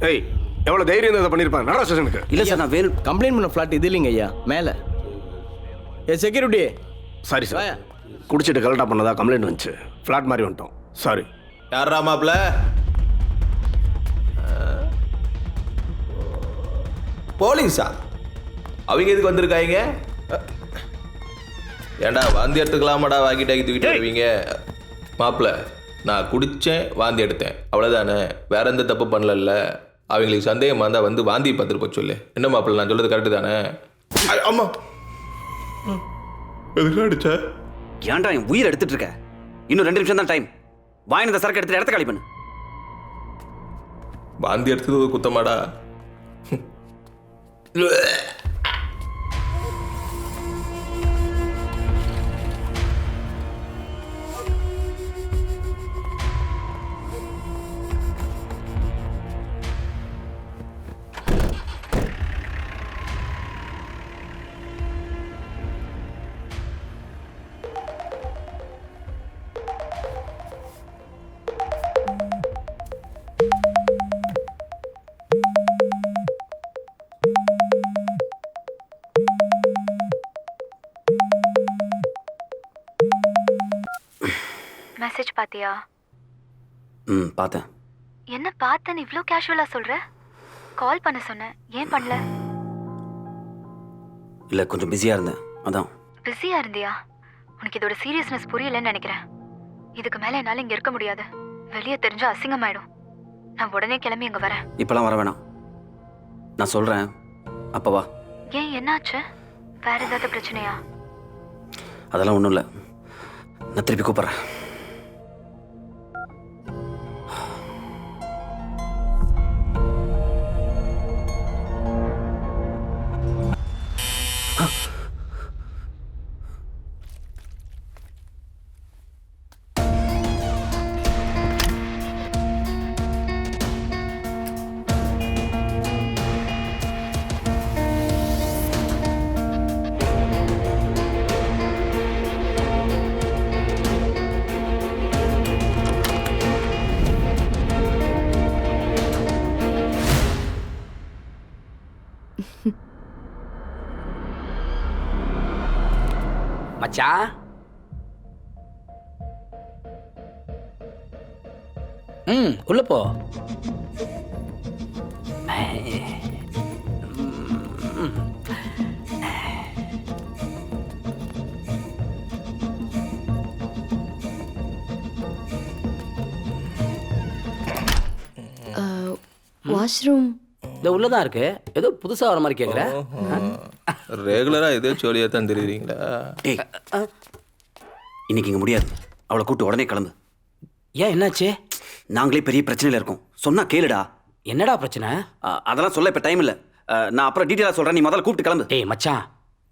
ஏய் எவ்வளவு தைரியம் இதை பண்ணிருப்பாங்க நடரா ஸ்டேஷனுக்கு. இல்ல சார், நான் வேணும். கம்ப்ளைண்ட் பண்ண ஃப்ளாட் இது இல்லைங்க ஐயா, மேலே. செக்யூரிட்டி. சாரி சார், குடிச்சிட்டு கலெக்டா பண்ணதா கம்ப்ளைண்ட் வந்துச்சு. ஃப்ளாட் மாதிரி வந்துட்டோம். சாரி. யாரா மாப்ள? போலீஸா? அவங்க எதுக்கு வந்திருக்காங்க? ஏண்டா வாந்தி எடுத்துக்கலாமாடா, வாக்கி டாக்கி தூக்கிட்டு வருவீங்க? மாப்ள, நான் குடித்தேன், வாந்தி எடுத்தேன், அவ்வளோதானே. வேற எந்த தப்பு பண்ணல. அவங்களுக்கு சந்தேகமாக இருந்தால் வந்து வாந்தி பார்த்துட்டு போய் சொல்லு. என்ன மாப்பிள்ள, நான் சொல்கிறது கரெக்டு தானே? ஆமா. எதுக்கு அடிச்ச? ஏன்டா என் உயிர் எடுத்துட்டு இருக்க? இன்னும் 2 நிமிஷம் தான் டைம். வாங்கின சரக்கு எடுத்துட்டு இடத்த காலி பண்ணு. வாந்தி எடுத்தது ஒரு குத்தமாடா? மெசேஜ் பாத்தியா? பார்த்தேன். என்ன பார்த்தேன்னு இவ்வளோ கேஷுவலா சொல்ற? கால் பண்ண சொன்னேன், ஏன் பண்ணல? இல்ல, கொஞ்சம் பிஸியா இருந்தேன், அதான். பிஸியா இருந்தியா? உனக்கு இதோட சீரியஸ்னஸ் புரியலன்னு நினைக்கிறேன். இதுக்கு மேல என்னால இங்க இருக்க முடியாது. வெளியே தெரிஞ்சா அசிங்கமாயிடும். நான் உடனே கிளம்பி இங்க வரேன். இப்பெல்லாம் வர வேணாம், நான் சொல்றேன். அப்ப வா. ஏன், என்னாச்சு? வேற ஏதாவது பிரச்சனையா? அதெல்லாம் ஒன்றும் இல்லை, நான் திருப்பி கூப்பிட்றேன். மச்சான், உள்ள போ. வாஷ்ரூம் இந்த உள்ளதான் இருக்கு. ஏதோ புதுசா வர மாதிரி கேக்குற. ரெகுலரா இதே சோழியா தான் தெரியுறீங்களா? இன்னைக்கு இங்க முடியாது, அவளை கூட்டு உடனே கிளம்பு. ஏன், என்னாச்சு? நாங்களே பெரிய பிரச்சனையில இருக்கோம், சொன்னா கேளுடா. என்னடா பிரச்சனை? அதெல்லாம் சொல்ல இப்ப டைம் இல்ல, நான் அப்புறம் டீட்டெயிலா சொல்றேன். நீ முதல்ல கூப்பிட்டு கிளம்பு. டேய் மச்சான்,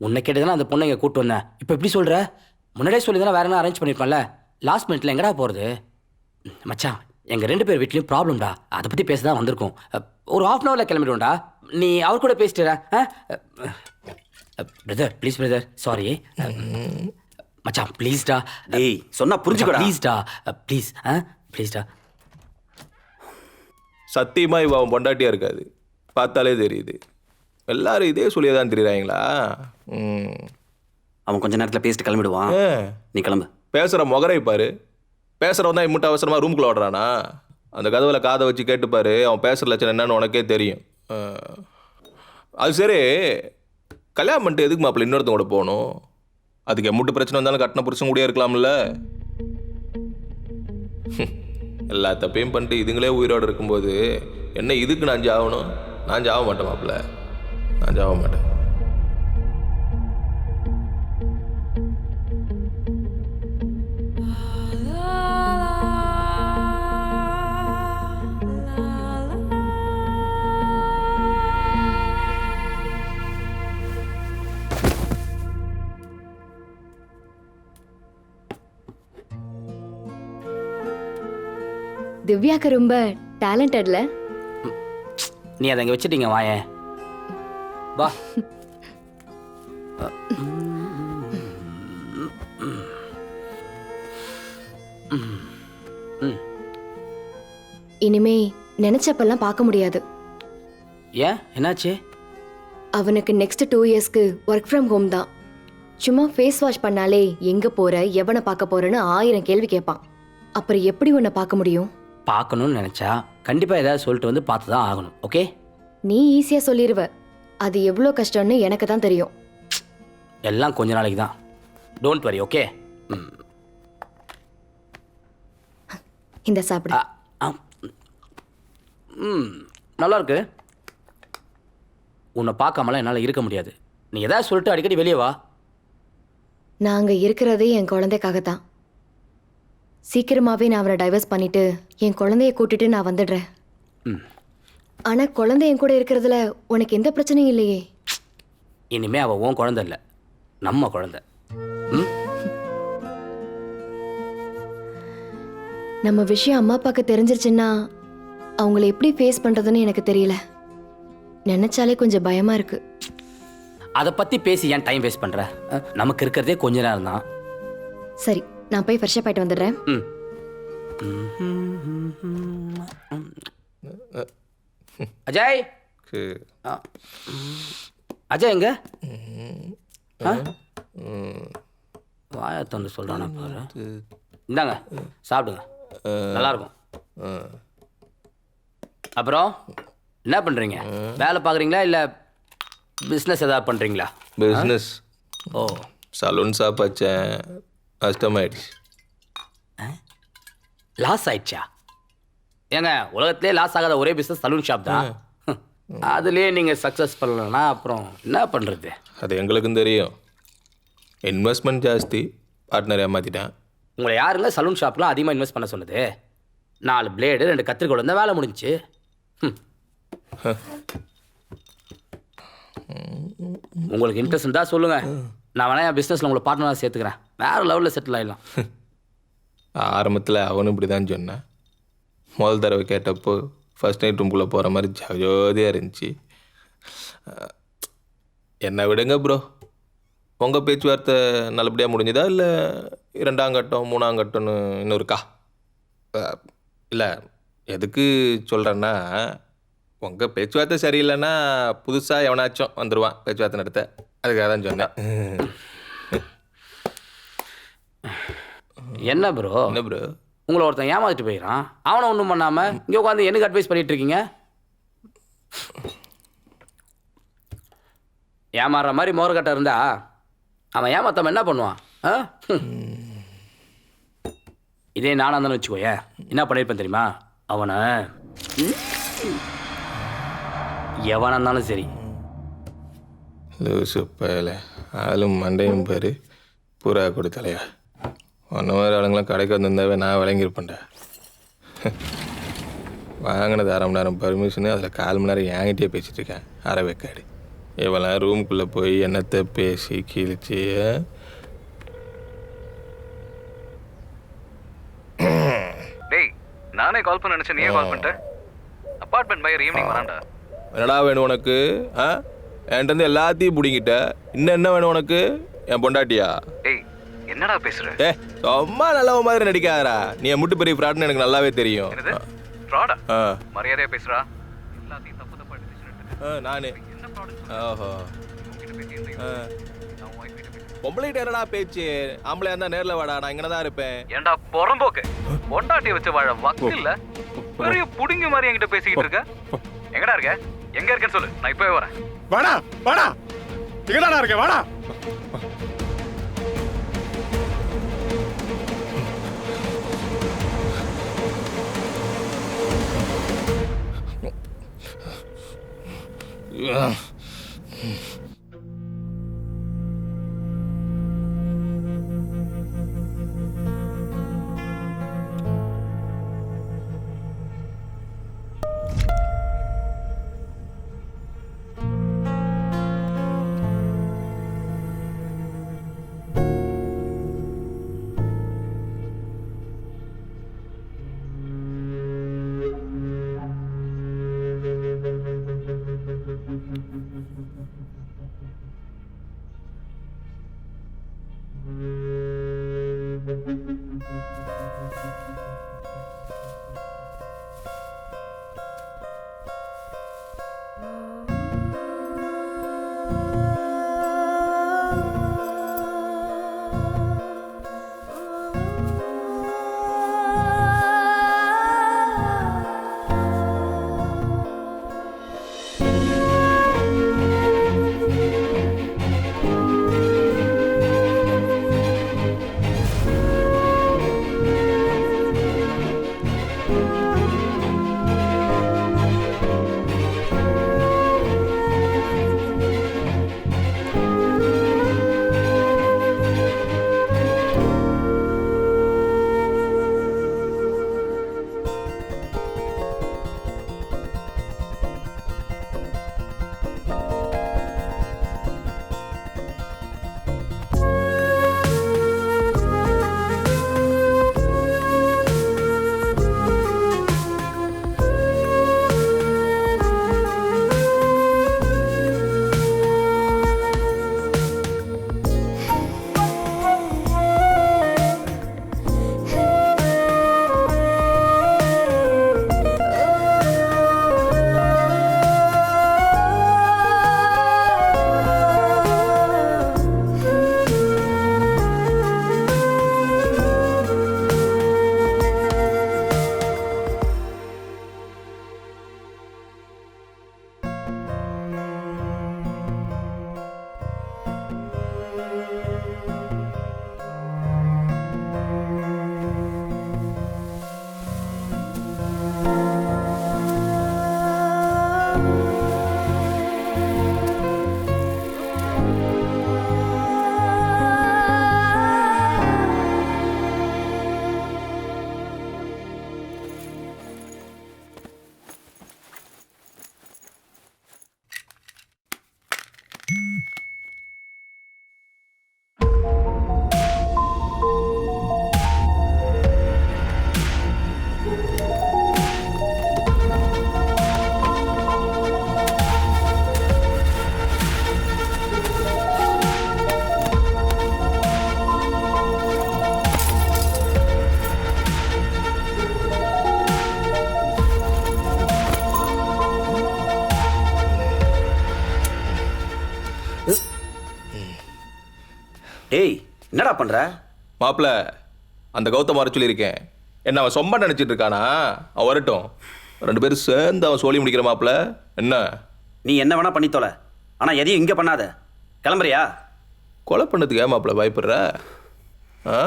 உன்னை கேட்டு தானே அந்த பொண்ணை இங்கே கூப்பிட்டு வந்தேன். இப்போ எப்படி சொல்கிற? முன்னாடியே சொல்லி தானே வேற என்ன அரேஞ்ச் பண்ணியிருப்பேன்ல. லாஸ்ட் மினிட்ல எங்கடா போகிறது? மச்சான், எங்கள் 2 பேர் வீட்லேயும் ப்ராப்ளம்டா. அதை பற்றி பேச தான் வந்திருக்கோம். ஒரு 1/2 hourல கிளம்பிடுவோம்டா. நீ அவர் கூட பேசிட்டுற. Brother please brother, sorry. மச்சான் ப்ளீஸ்டா. டேய் சொன்னா புரிஞ்சுக்கடா. ப்ளீஸ்டா ப்ளீஸ். ப்ளீஸ்டா. சத்தியமா இவ அவன் பொண்டாட்டியா இருக்காது, பார்த்தாலே தெரியுது. எல்லாரும் இதே சொல்லியே தான் தெரியுறாங்களா? அவன் கொஞ்ச நேரத்தில் பேசிட்டு கிளம்பிடுவான். நீ கிளம்பு. பேசுகிற முகரை பாரு. பேசுகிறவன் தான் இம்முட்ட அவசரமாக ரூமுக்குள்ள ஓடுறானா? அந்த கதவுல காதை வச்சு கேட்டுப்பாரு, அவன் பேசுகிற லட்சணம் என்னன்னு உனக்கே தெரியும். அது சரி, கல்யாணம் பண்ணிட்டு எதுக்கு மாப்பிள்ள இன்னொருத்தவங்க கூட போகணும்? அதுக்கு எம்முட்டு பிரச்சனை வந்தாலும் கட்டின புருஷன் கூடயே இருக்கலாம்ல. எல்லா தப்பையும் பண்ணிட்டு இதுங்களே உயிரோடு இருக்கும்போது என்ன இதுக்கு நான் ஜாகணும்? நான் ஜாக மாட்டேன் மாப்பிள்ள, நான் ஜாக மாட்டேன். திவ்யாக்கு ரொம்ப டேலண்டட்ல. நீ அதை அங்கே வச்சுட்டீங்க, வாயேன் வா. இனிமே நினைச்சப்பெல்லாம் பார்க்க முடியாது. ஏன், என்னாச்சு? அவனுக்கு நெக்ஸ்ட் 2 இயர்ஸ்க்கு ஒர்க் ஃப்ரம் ஹோம் தான். சும்மா ஃபேஸ் வாஷ் பண்ணாலே எங்க போற, எவனை பார்க்க போறேன்னு 1000 கேள்வி கேட்பான். அப்புறம் எப்படி உன்னை பார்க்க முடியும்? பார்க்கணும்னு நினச்சா கண்டிப்பாக ஏதாவது சொல்லிட்டு வந்து பார்த்து தான் ஆகணும். ஓகே? நீ ஈஸியாக சொல்லிடுவ, அது எவ்வளோ கஷ்டம்னு எனக்கு தான் தெரியும். எல்லாம் கொஞ்ச நாளைக்கு தான். Don't worry. ஓகே? இந்த சாப்பிடு. நல்லா இருக்கு. உன்னை பார்க்காமலாம் என்னால் இருக்க முடியாது. நீ எதாவது சொல்லிட்டு அடிக்கடி வெளியே வா. நாங்கள் இருக்கிறதே என் குழந்தைக்காகத்தான். சீக்கிரமாகவே நான் அவரை டைவர்ஸ் பண்ணிட்டு என் குழந்தைய கூட்டிட்டு நான் வந்துடுறேன். ஆனால் குழந்தை என் கூட இருக்கிறதுல உனக்கு எந்த பிரச்சனையும் இல்லையே. இனிமே அவள் உன் குழந்தை இல்லை, நம்ம குழந்தை. நம்ம விஷயம் அம்மா அப்பாவுக்கு தெரிஞ்சிருச்சுன்னா அவங்கள எப்படி ஃபேஸ் பண்ணுறதுன்னு எனக்கு தெரியல. நினச்சாலே கொஞ்சம் பயமாக இருக்கு. அதை பற்றி பேசி ஏன் டைம் வேஸ்ட் பண்ணுற? நமக்கு இருக்கிறதே கொஞ்ச நேரம் தான். சரி, நான் போய் ஃப்ரெஷ்ஷப் ஆகிட்டு வந்துடுறேன். அஜய், அஜய் எங்க? வாயை தந்து சொல்கிறானா பாரு. இந்தாங்க சாப்பிடுங்க, நல்லா இருக்கும். அப்புறம் என்ன பண்ணுறீங்க? வேலை பார்க்குறீங்களா இல்லை பிஸ்னஸ் ஏதாவது பண்ணுறீங்களா? பிஸ்னஸ். ஓ, சலூன் ஷாப் வச்சேன், கஷ்டமாயிடுச்சு. லாஸ் ஆயிடுச்சா? ஏங்க, உலகத்திலே லாஸ் ஆகாத ஒரே பிஸ்னஸ் சலூன் ஷாப் தான். அதுலேயே நீங்கள் சக்ஸஸ் பண்ணலன்னா அப்புறம் என்ன பண்ணுறது? அது எங்களுக்கும் தெரியும். இன்வெஸ்ட்மெண்ட் ஜாஸ்தி, பார்ட்னர் ஏமாற்றிட்டேன். உங்களை யாருங்க சலூன் ஷாப்லாம் அதிகமாக இன்வெஸ்ட் பண்ண சொன்னது? 4 பிளேடு 2 கத்திரிக்கோள் இருந்தால் வேலை முடிஞ்சிச்சு. உங்களுக்கு இன்ட்ரெஸ்ட் இருந்தால் சொல்லுங்கள், நான் வேணா என் பிஸ்னஸில் உங்களை பார்ட்னராக சேர்த்துக்கிறேன். வேறு லெவலில் செட்டில் ஆகிடலாம். ஆரம்பத்தில் அவனும் இப்படி தான் சொன்னேன். முதல் தடவை கேட்டப்போ ஃபர்ஸ்ட் நைட் ரூம்குள்ளே போகிற மாதிரி ஜோதியாக இருந்துச்சு. என்ன விடுங்க ப்ரோ, உங்கள் பேச்சுவார்த்தை நல்லபடியாக முடிஞ்சதா இல்லை 2ஆம் கட்டம் 3ஆம் கட்டம்னு இன்னும் இருக்கா? இல்லை, எதுக்கு சொல்கிறேன்னா, உங்கள் பேச்சுவார்த்தை சரியில்லைன்னா புதுசாக எவனாச்சும் வந்துடுவான் பேச்சுவார்த்தை நடத்த. அதுக்காக தான் சொன்னேன். என்ன ப்ரோ? என்ன ப்ரோ, உங்களை ஒருத்தன் ஏமாத்திட்டு போயிடறான், அவனை ஒன்றும் பண்ணாமல் இங்கே உட்காந்து எனக்கு அட்வைஸ் பண்ணிட்டு இருக்கீங்க. ஏமாறுற மாதிரி மோரக்கட்டை இருந்தா அவன் ஏமாத்தாம என்ன பண்ணுவான்? இதே நானாக இருந்தாலும் வச்சுக்கோயே, என்ன பண்ணியிருப்பேன் தெரியுமா? அவனை எவனாக இருந்தாலும் சரி. லூசு பயல, ஆளும் மண்டையும் பாரு, பூரா கொடுத்தலையா. ஒன்ன மாதிரி ஆளுங்களாம் கடைக்கு வந்திருந்தாவே நான் விளங்கியிருப்பேன்டா. வாங்கினது 1/2 மணி நேரம் பர்மிஷனு, அதில் 1/4 மணி நேரம் என்கிட்டயே பேசிகிட்டு இருக்கேன். அரை வெக்காடு. இவெல்லாம் ரூம்குள்ளே போய் என்னத்தை பேசி கிழிச்சு டேய் நானே கால் பண்ண நினைச்சேன், நீயே கால் பண்ணிட்ட. அப்பார்ட்மெண்ட் பையர் ஈவினிங் வரான்டா. என்னடா வேணும் உனக்கு? என்கிட்ட எல்லாத்தையும் பிடிங்கிட்ட. இன்னும் என்ன வேணும் உனக்கு? என் பொண்டாட்டியா? டேய் என்னடா பேசுற? சும்மா நல்லவ மாதிரி நடிக்காதடா. நீ என் முட்டு பெரிய ஃப்ராட்னு எனக்கு நல்லாவே தெரியும். என்னது ஃப்ராடா? மரியாதையா பேசுறா. எல்லாத்தையும் தப்பு தப்பா எடுத்துட்டு நானு ஓஹோ பொம்பளைகிட்ட என்னடா பேச்சு? ஆம்பளையா இருந்தா நேர்ல வாடா, நான் இங்கே தான் இருப்பேன். ஏன்டா பொறம்போக்கு, பொண்டாட்டி வச்சு வாழ வக்கு இல்ல, பெரிய புடிங்க மாதிரி என்கிட்ட பேசிக்கிட்டு இருக்க. எங்கடா இருக்க? எங்க இருக்கேன்னு சொல்லு, நான் இப்பவே வரேன். வாடா வாடா, எங்கடா இருக்க? வாடா. டேய் என்னடா பண்ற? மாப்பிள்ள, அந்த கௌதம் வர சொல்லியிருக்கேன். என்ன அவன் சொம்ப நினைச்சிட்டு இருக்கானா? அவன் வரட்டும், 2 பேரும் சேர்ந்து அவன் சொல்லி முடிக்கிற. மாப்பிள்ள என்ன, நீ என்ன வேணா பண்ணி தொலை, ஆனா எதையும் இங்க பண்ணாத. கிளம்புறியா? கொலை பண்ணதுக்கு ஏன் மாப்பிள்ள பயப்படுற? ஆ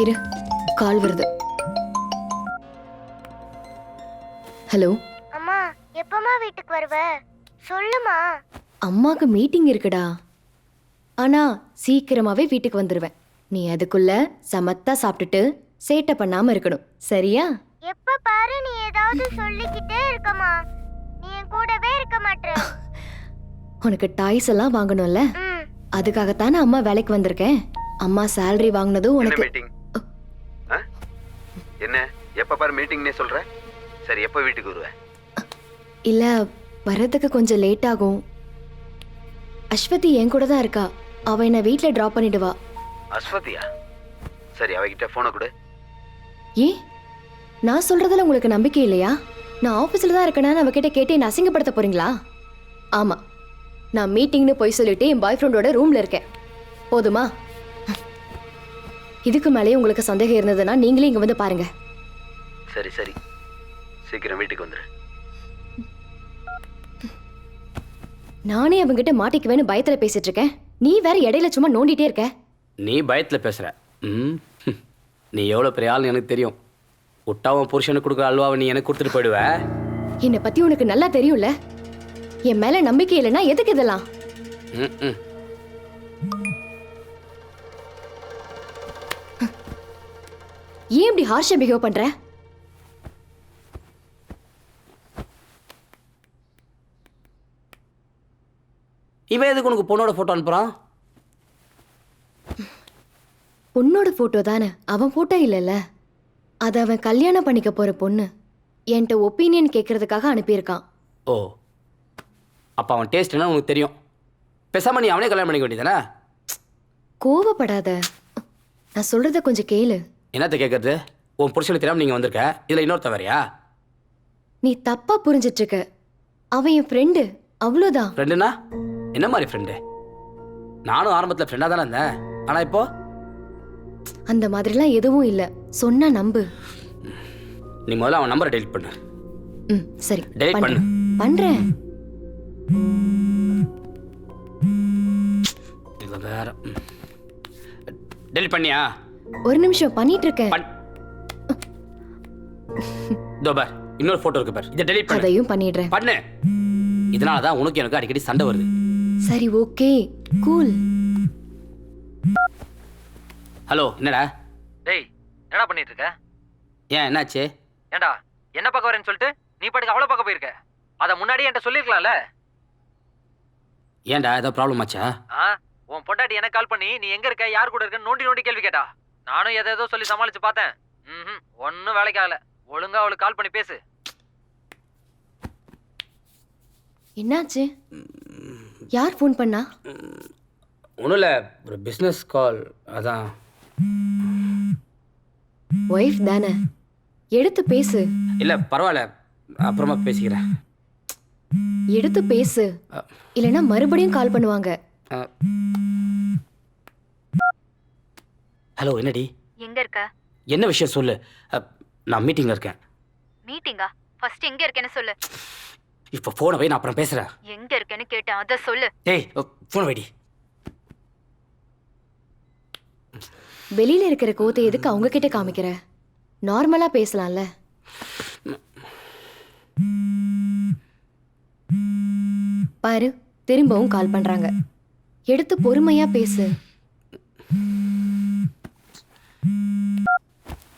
இரு, கால் வருது. ஹலோ அம்மா எப்பமா வீட்டுக்கு வருவ சொல்லுமா. அம்மாக்கு மீட்டிங் இருக்குடா. ஆனா சீக்கிரமாவே வீட்டுக்கு வந்துருவேன். நீ அதுக்குள்ள சமத்தா சாப்பிட்டுட்டு சேட்டை பண்ணாம இருக்கணும், சரியா? எப்ப பாரு நீ ஏதாவது சொல்லிக்கிட்டே இருக்கமா. நீ என் கூடவே இருக்க மாட்டே. உனக்கு டாய்ஸ் எல்லாம் வாங்கணும்ல, அதுக்காகத்தானே அம்மா வேலைக்கு வந்திருக்கேன். அம்மா சேலரி வாங்கினதும் உனக்கு. மீட்டிங் என்ன எப்ப பாரு மீட்டிங்னே சொல்ற? சரி எப்ப வீட்டுக்கு வருவ? இல்ல, வர்றதுக்கு கொஞ்சம் லேட் ஆகும். அஸ்வதி என் கூட தான் இருக்கா. அவ என்ன வீட்ல டிராப் பண்ணிடுவா. அஸ்வதியா? சரி அவகிட்ட போனை கொடு. ஏன் நான் சொல்றதுல உங்களுக்கு நம்பிக்கை இல்லையா? நான் ஆபீஸ்ல தான் இருக்கேன்னு அவகிட்ட கேட்டு என்ன அசிங்கப்படுத்த போறீங்களா? ஆமா, நான் மீட்டிங்னு போய் சொல்லிட்டு என் பாய் ஃப்ரெண்டோட ரூம்ல இருக்கேன். போதுமா? இதுக்கு மேலேயே உங்களுக்கு சந்தேகம் இருந்ததுன்னா நீங்களே இங்க வந்து பாருங்க. சரி சரி, சீக்கிரம் வீட்டுக்கு வந்துரு. நானே அவங்கிட்ட மாட்டிக்குவேன்னு பயத்துல பேசிட்டு இருக்கேன். நீ வேற இடையில சும்மா நோண்டிட்டே இருக்க. நீ பயத்தில் பேசுகிற. நீ எவ்வளோ பெரிய ஆள்னு எனக்கு தெரியும். விட்டாவும் புருஷனுக்கு கொடுக்குற அல்வாவை நீ எனக்கு கொடுத்துட்டு போயிடுவ. என்னை பத்தி உனக்கு நல்லா தெரியும்ல. என் மேல நம்பிக்கை இல்லைன்னா எதுக்கு இதெல்லாம்? ஏன் இப்படி ஹார்ஷா பிஹேவ் பண்ற? இவன் எதுக்கு உனக்கு பொண்ணோட ஃபோட்டோ அனுப்புகிறான்? பொண்ணோட போட்டோ தானே, அவன் போட்டோ இல்லைல்ல. அது அவன் கல்யாணம் பண்ணிக்க போற பொண்ணு. என்கிட்ட ஒப்பீனியன் கேட்கறதுக்காக அனுப்பியிருக்கான். ஓ, அப்போ அவன் டேஸ்ட் என்ன உனக்கு தெரியும். பேசாம நீ அவனே கல்யாணம் பண்ணிக்க வேண்டியதானே? கோவப்படாத, நான் சொல்றத கொஞ்சம் கேளு. என்னத்த கேட்கறது? உன் புருஷனுக்கு தெரியாம நீங்க வந்திருக்க, இதுல இன்னொருத்த வேறையா? நீ தப்பா புரிஞ்சிட்டு இருக்க. அவன் என் ஃப்ரெண்டு, அவ்வளோதான். ஃப்ரெண்டுனா என்ன மாதிரி ஃப்ரெண்டு? நானும் ஆரம்பத்தில் ஃப்ரெண்டாக தானே இருந்தேன். ஆனால் இப்போ அந்த மாதிரிலாம் எதுவும் இல்லை, சொன்னா நம்பு. நீ முதல்ல அவன் நம்பரை டெலிட் பண்ணு. சரி, டெலிட் பண்ணு. பண்றேன். இது வேற. டெலிட் பண்ணியா? ஒரு நிமிஷம், பண்ணிட்டு இருக்கேன். இதோ பார், இன்னொரு போட்டோ இருக்கு பார், இதை டெலிட் பண்ணு. அதையும் பண்ணிடுறேன். பண்ணு. இதனால தான் உனக்கு எனக்கு அடிக்கடி சண்டை வருது. சரி, ஓகே, கூல். ஹலோ, என்னடா? டேய், என்னடா பண்ணிட்டு இருக்க? ஏன் என்னாச்சு? ஏண்டா என்ன பார்க்க வரேன்னு சொல்லிட்டு நீ பாட்டுக்கு அவளை பார்க்க போயிருக்க. அதை முன்னாடியே என்கிட்ட சொல்லிருக்கலாம்ல. ஏன்டா ஏதோ ப்ராப்ளம் ஆச்சா? உன் பொண்டாட்டி எனக்கு கால் பண்ணி நீ எங்க இருக்க, யார் கூட இருக்கன்னு நோண்டி நோண்டி கேள்வி கேட்டா. நானும் எதோ சொல்லி சமாளிச்சு பார்த்தேன். ஒன்னும் வேலைக்கு ஆகல. ஒழுங்கா அவளுக்கு கால் பண்ணி பேசு. என்னாச்சு? யார் ஃபோன் பண்ணா? ஒன்றும் இல்லை, ஒரு பிஸ்னஸ் கால். அதான். ஒய்ஃப் தானே, எடுத்து பேசு. இல்லை பரவாயில்ல, அப்புறமா பேசிக்கிறேன். எடுத்து பேசு, இல்லைன்னா மறுபடியும் கால் பண்ணுவாங்க. ஹலோ, என்னடி? எங்க இருக்க? என்ன விஷயம் சொல்லு. நான் மீட்டிங்ல இருக்கேன். மீட்டிங்கா? ஃபர்ஸ்ட் எங்க இருக்கேன்னு சொல்லு. இப்போ போனை வை, நான் அப்புறம் பேசுறேன். எங்க இருக்கேன்னு கேட்டேன், அத சொல்லு. ஏய், போனை வைடி. வெளியில இருக்கிற கோத்தை எதுக்கு அவங்க கிட்ட காமிக்கிற? நார்மலா பேசலாம்ல. பாரு, திரும்பவும் கால் பண்றாங்க. எடுத்து பொறுமையா பேசு.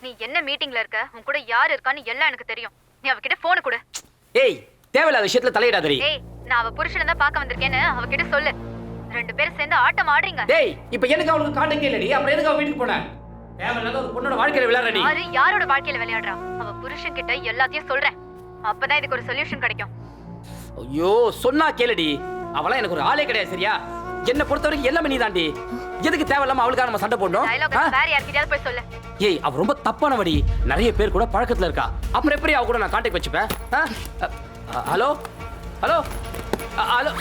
நீ என்ன மீட்டிங்ல இருக்க? உன் கூட யார் இருக்கான்னு எல்லாம் எனக்கு தெரியும். நீ அவகிட்ட போன் கொடு. ஏய், தேவையில்லாத விஷயத்துல தலையிடாதடி. ஏய், நான் அவ புருஷனை தான் பார்க்க வந்திருக்கேன்னு அவகிட்ட சொல்லு. ரெண்டு பேரும் சேர்ந்து ஆட்டம் ஆடுறீங்க. டேய், இப்போ எனக்கு அவளுக்கு காண்டக்ட் இல்லடி. அப்புறம் எதுக்கு அவ வீட்டுக்கு போன? தேவையில்லாத ஒரு பொண்ணோட வாழ்க்கையில விளையாடுறடி. யாரு யாரோட வாழ்க்கையில விளையாடுறா? அவ புருஷன் கிட்ட எல்லாத்தையும் சொல்றேன். அப்பதான் இதுக்கு ஒரு சொல்யூஷன் கிடைக்கும். ஐயோ, சொன்னா கேளுடி. அவளா எனக்கு ஒரு ஆளே கிடையாது, சரியா? என்ன பொறுத்த வரைக்கும் எல்லாமே நீதாண்டி. எதுக்கு தேவையில்லாம அவளுக்காக நம்ம சண்டை போடணும்? டயலாக் வேற யார்கிட்டயாவது போய் சொல்லு. ஏய், அவ ரொம்ப தப்பானவடி. நிறைய பேர் கூட பழக்கத்துல இருக்கா. அப்புறம் எப்படி அவ கூட நான் கான்டாக்ட் வச்சுப்பேன்? Hello hello hello.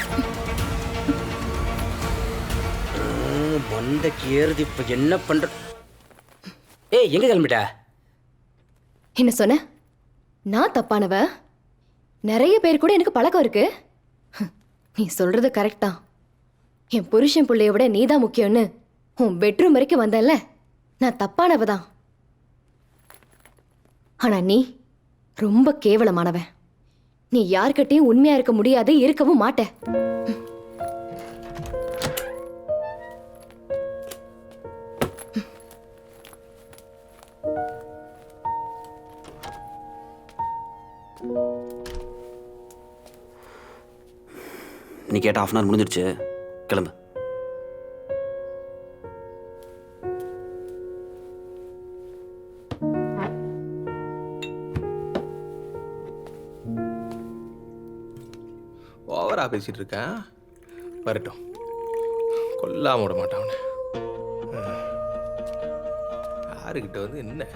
மண்டைக்கு ஏறுது. இப்ப என்ன பண்ற? ஏய், எங்க கிளம்பிட்ட? என்ன சொன்ன? நான் தப்பானவ? நிறைய பேர் கூட எனக்கு பழக்கம் இருக்கு. நீ சொல்றது கரெக்ட் தான். என் புருஷன் பிள்ளைய விட நீதான் முக்கியம்னு உன் பெட்ரூம் வரைக்கும் வந்தல்ல, நான் தப்பானவ தான். ஆனா நீ ரொம்ப கேவலமானவன். நீ யார்கிட்டயும் உண்மையா இருக்க முடியாது, இருக்கவும் மாட்ட. நீ கேட்ட half an hour முடிஞ்சிருச்சு, கிளம்பு. ஓவரா பேசிட்டு இருக்கேன். வரட்டும், கொல்லாம விட மாட்டான் அவனை. யாருக்கிட்ட வந்து என்ன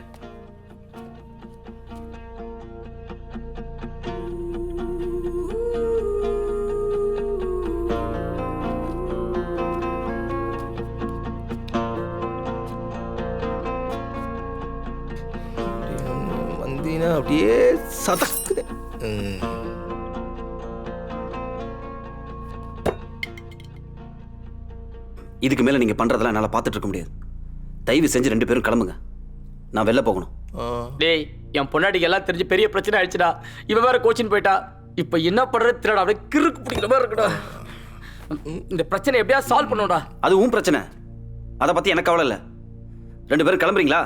வந்தீங்கன்னா அப்படியே சதக்குது. இதுக்கு மேல நீங்க பண்றதெல்லாம் என்னால பார்த்துட்டு இருக்க முடியாது. தயவு செஞ்சு 2 பேரும் கிளம்புங்க. நான் வெளில போகணும். டேய், என் பொண்டாட்டிக்கு எல்லாம் தெரிஞ்சு பெரிய பிரச்சனை ஆயிடுச்சுடா. இவ வேற கோச்சின் போயிட்டா. இப்போ என்ன பண்றது தெரியடா. அப்படியே கிறுக்கு பிடிக்கிற மாதிரி இருக்குடா. இந்த பிரச்சனை எப்படியா சால்வ் பண்ணுடா. அது உன் பிரச்சனை, அதை பத்தி எனக்கு கவலை இல்லை. 2 பேரும் கிளம்புறீங்களா?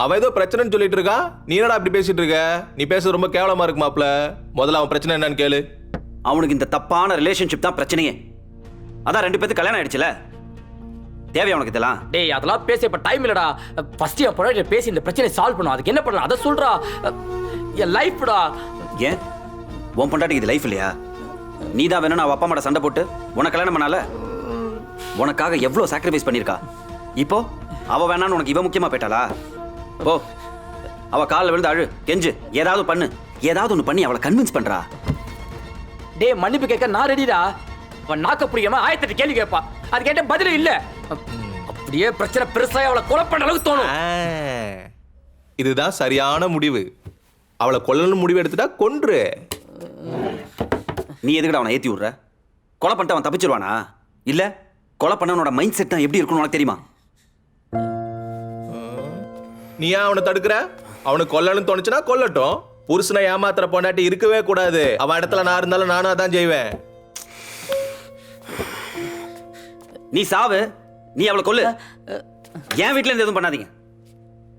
அவன் ஏதோ பிரச்சனைன்னு சொல்லிட்டு இருக்கா. நீ என்னடா அப்படி பேசிட்டு இருக்க? நீ பேசுறது ரொம்ப கேவலமா இருக்கு மாப்ள. முதல்ல அவன் பிரச்சனை என்னன்னு கேளு. அவனுக்கு இந்த தப்பான ரிலேஷன்ஷிப் தான் பிரச்சனையே. அதான் 2 பேருக்கு கல்யாணம் ஆயிடுச்சுல, தேவையா உனக்கு இதெல்லாம்? டேய், அதெல்லாம் பேச இப்ப டைம் இல்லடா. ஃபர்ஸ்ட் என் பொண்டாட்டி பேசி இந்த பிரச்சனையை சால்வ் பண்ணும். அதுக்கு என்ன பண்ணலாம் அதை சொல்றா. என் லைஃப்டா. ஏன் உன் பொண்டாட்டிக்கு இது லைஃப் இல்லையா? நீ தான் வேணும் அவ அப்பா அம்மாட்ட சண்டை போட்டு உனக்கு கல்யாணம் பண்ணால. உனக்காக எவ்வளவு சாக்ரிஃபைஸ் பண்ணியிருக்கா. இப்போ அவ வேணான்னு உனக்கு இவ முக்கியமா போயிட்டாளா? ஓ, அவ காலில் விழுந்து அழு, கெஞ்சு, ஏதாவது பண்ணு. ஏதாவது ஒன்று பண்ணி அவளை கன்வின்ஸ் பண்றா. டேய், மன்னிப்பு கேட்க நான் ரெடிடா. அவன் நாக்க பிடிக்காம 1008 கேள்வி கேட்பா. அது கேட்ட பதில் இல்ல. அப்படியே பிரச்சனை பெருசா அவளை கொலை பண்ற அளவுக்கு தோணும். இதுதான் சரியான முடிவு. அவளை கொல்லணும் முடிவு எடுத்துட்டா கொன்று. நீ எதுக்குடா அவனை ஏத்தி விடுற? கொலை பண்ணிட்டு அவன் தப்பிச்சிருவானா? இல்ல கொலை பண்ணவனோட மைண்ட் செட் தான் எப்படி இருக்குன்னு உனக்கு தெரியுமா? நீ ஏன் அவனை தடுக்கிற? அவனுக்கு கொல்லணும்னு தோணுச்சுன்னா கொல்லட்டும். புருஷனை ஏமாத்துற பொண்டாட்டி இருக்கவே கூடாது. அவன் இடத்துல நான் இருந்தாலும் நானும் அதான் செய்வேன். நீ சாவு, நீ அவளை கொல்லு. என் வீட்டுல இருந்து எதுவும் பண்ணாதீங்க.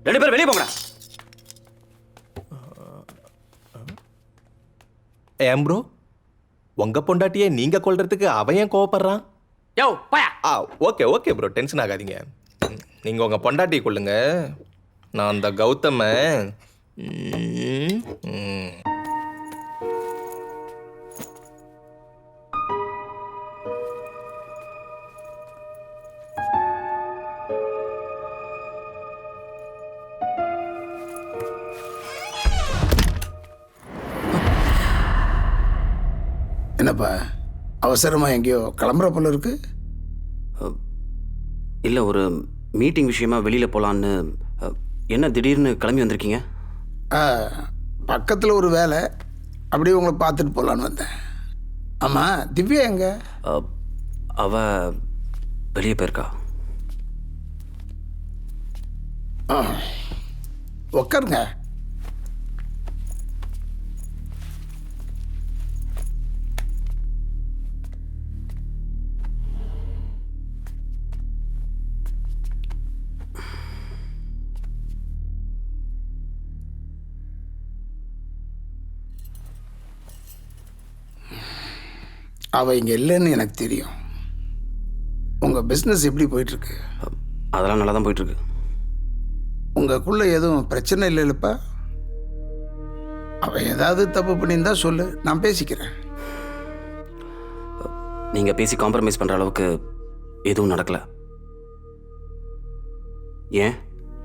2 பேரும் வெளியே போங்கடா. ஏன் ப்ரோ, உங்க பொண்டாட்டியை நீங்க கொல்றதுக்கு அவன் ஏன் கோவப்படுறான்? யோ பயா. ஓகே ஓகே ப்ரோ, டென்ஷன் ஆகாதீங்க. நீங்க உங்க பொண்டாட்டியை கொல்லுங்க. நான் அந்த கௌதம என்னப்பா அவசரமா எங்கேயோ கிளம்புற போல இருக்கு? இல்ல, ஒரு மீட்டிங் விஷயமா வெளியில போலான்னு. என்ன திடீர்னு கிளம்பி வந்திருக்கீங்க? பக்கத்தில் ஒரு வேலை, அப்படியே உங்களை பார்த்துட்டு போகலான்னு வந்தேன். ஆமாம், திவ்யா எங்க? அவ வெளியே போயிருக்கா. உக்காருங்க. அவள் இங்கே இல்லைன்னு எனக்கு தெரியும். உங்கள் பிஸ்னஸ் எப்படி போயிட்டுருக்கு? அதெல்லாம் நல்லா தான் போயிட்டுருக்கு. உங்களுக்குள்ளே எதுவும் பிரச்சனை இல்லைல்லப்பா? அவள் ஏதாவது தப்பு பண்ணியிருந்தா சொல்லு, நான் பேசிக்கிறேன். நீங்கள் பேசி காம்ப்ரமைஸ் பண்ணுற அளவுக்கு எதுவும் நடக்கலை. ஏன்,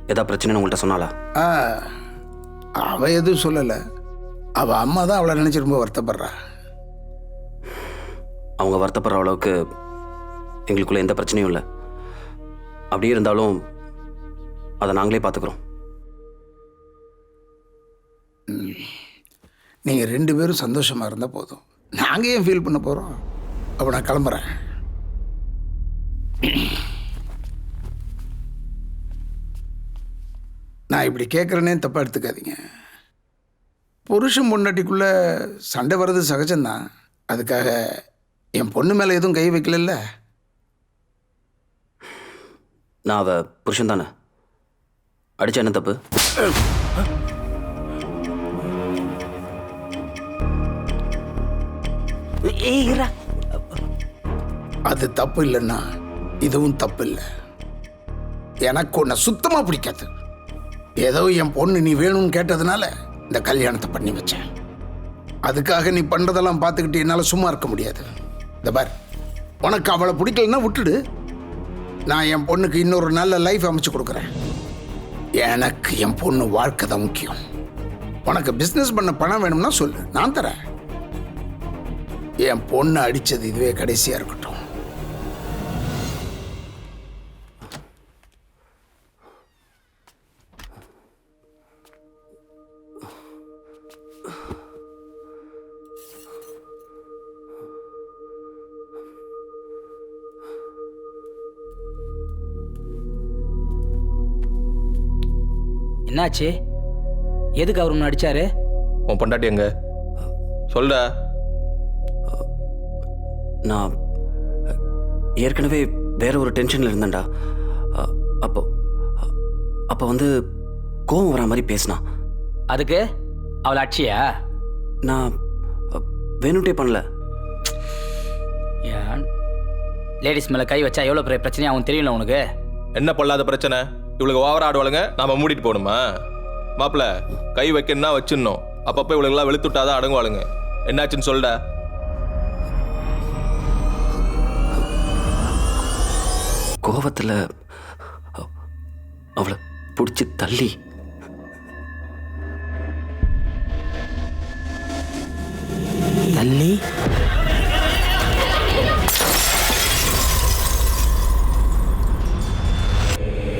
ஏதாவது பிரச்சனைன்னு உங்கள்கிட்ட சொன்னாலா? அவள் எதுவும் சொல்லலை. அவள் அம்மா தான் அவளை நினச்சி ரொம்ப வருத்தப்படுறா. அவங்க வருத்தப்படுற அளவுக்கு எங்களுக்குள்ள எந்த பிரச்சனையும் இல்லை. அப்படியே இருந்தாலும் அதை நாங்களே பார்த்துக்குறோம். நீங்கள் 2 பேரும் சந்தோஷமாக இருந்தால் போதும். நாங்கள் ஏன் ஃபீல் பண்ண போகிறோம்? அப்போ நான் கிளம்புறேன். நான் இப்படி கேட்குறேனே தப்பாக எடுத்துக்காதீங்க. புருஷன் பொண்டாட்டிக்குள்ளே சண்டை வர்றது சகஜம்தான். அதுக்காக என் பொண்ணு மேலே எதுவும் கை வைக்கல. நான் அவ புருஷன் தானே, அடிச்சா என்ன தப்பு? அது தப்பு இல்லைன்னா இதுவும் தப்பு இல்லை. எனக்கு உன்னை சுத்தமாக பிடிக்காது. ஏதோ என் பொண்ணு நீ வேணும்னு கேட்டதுனால இந்த கல்யாணத்தை பண்ணி வச்சேன். அதுக்காக நீ பண்ணுறதெல்லாம் பார்த்துக்கிட்டு என்னால் சும்மா இருக்க முடியாது. இந்த பார், உனக்கு அவளை பிடிக்கலன்னா விட்டுடு. நான் என் பொண்ணுக்கு இன்னொரு நல்ல லைஃப் அமைச்சு கொடுக்குறேன். எனக்கு என் பொண்ணு வாழ்க்கை தான் முக்கியம். உனக்கு பிஸ்னஸ் பண்ண பணம் வேணும்னா சொல்லு, நான் தரேன். என் பொண்ணு அடித்தது இதுவே கடைசியாக இருக்கட்டும். என்னாச்சு? எதுக்கு அவர் ஒன்று அடிச்சாரு? உன் பொண்டாட்டி எங்க சொல்டா. நான் ஏற்கனவே வேற ஒரு டென்ஷனில் இருந்தேன்டா. அப்போ வந்து கோவம் வர மாதிரி பேசினான். அதுக்கு அவளை அடிச்சியா? நான் வேணுட்டே பண்ணல. ஏன் லேடிஸ் மேலே கை வச்சா எவ்வளோ பெரிய பிரச்சனையா அவன் தெரியல உனக்கு? என்ன பொல்லாத பிரச்சனை? இவளுக்கு ஓவரா ஆடுவாளுங்க, நாம மூடிட்டு போகணுமா? மாப்பிள்ள கை வைக்கணும்னா வச்சிடணும். அப்பப்போ இவளுக்கெல்லாம் வெளுத்துட்டாதான் அடங்குவாளுங்க. என்னாச்சுன்னு சொல்டா. கோவத்தில் அவளை பிடிச்சி தள்ளி தள்ளி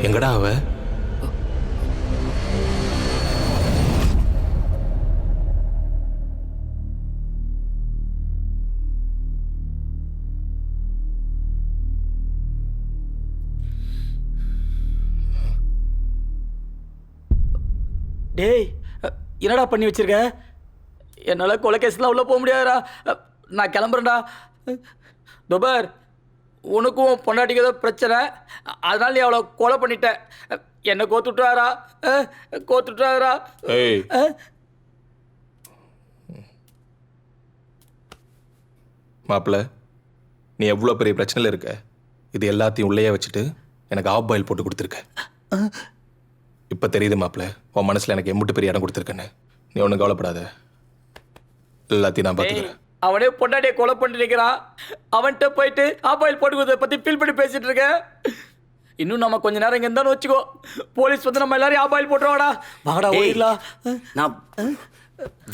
எங்கடா அவ? டேய், என்னடா பண்ணி வச்சிருக்க? என்னால் கொலை கேஸ்லாம் உள்ள போக முடியாதுடா. நான் கிளம்புறேன்டா. துபர், உனக்கும் பொண்டாட்டிக்கு ஏதோ பிரச்சனை, அதனால நீ அவளை கொலை பண்ணிட்ட. என்னை கோத்துட்டாரா? கோத்துட்டாரா? மாப்பிள்ள, நீ எவ்வளோ பெரிய பிரச்சனையில் இருக்க. இது எல்லாத்தையும் உள்ளேயே வச்சுட்டு எனக்கு ஆஃப் பாயில் போட்டு கொடுத்துருக்க. இப்போ தெரியுது மாப்பிள்ள, உன் மனசில் எனக்கு எம்பிட்டு பெரிய இடம் கொடுத்துருக்கேன்னு. நீ ஒன்றும் கவலைப்படாத, எல்லாத்தையும் நான் பார்த்துக்கிறேன். அவனே பொண்டாட்டியை கொலை பண்ணிருக்கிறான். அவன்கிட்ட போயிட்டு ஆப்பாயில் போட்டு கொடுத்ததை பற்றி ஃபீல் பண்ணி பேசிட்டு இருக்கேன். இன்னும் நம்ம கொஞ்ச நேரம் இங்கே இருந்தாலும் வச்சுக்கோ, போலீஸ் வந்து நம்ம எல்லாரையும் ஆப்பாயில் போட்டுருவாடா. வாடா ஓடிடலாம். நான்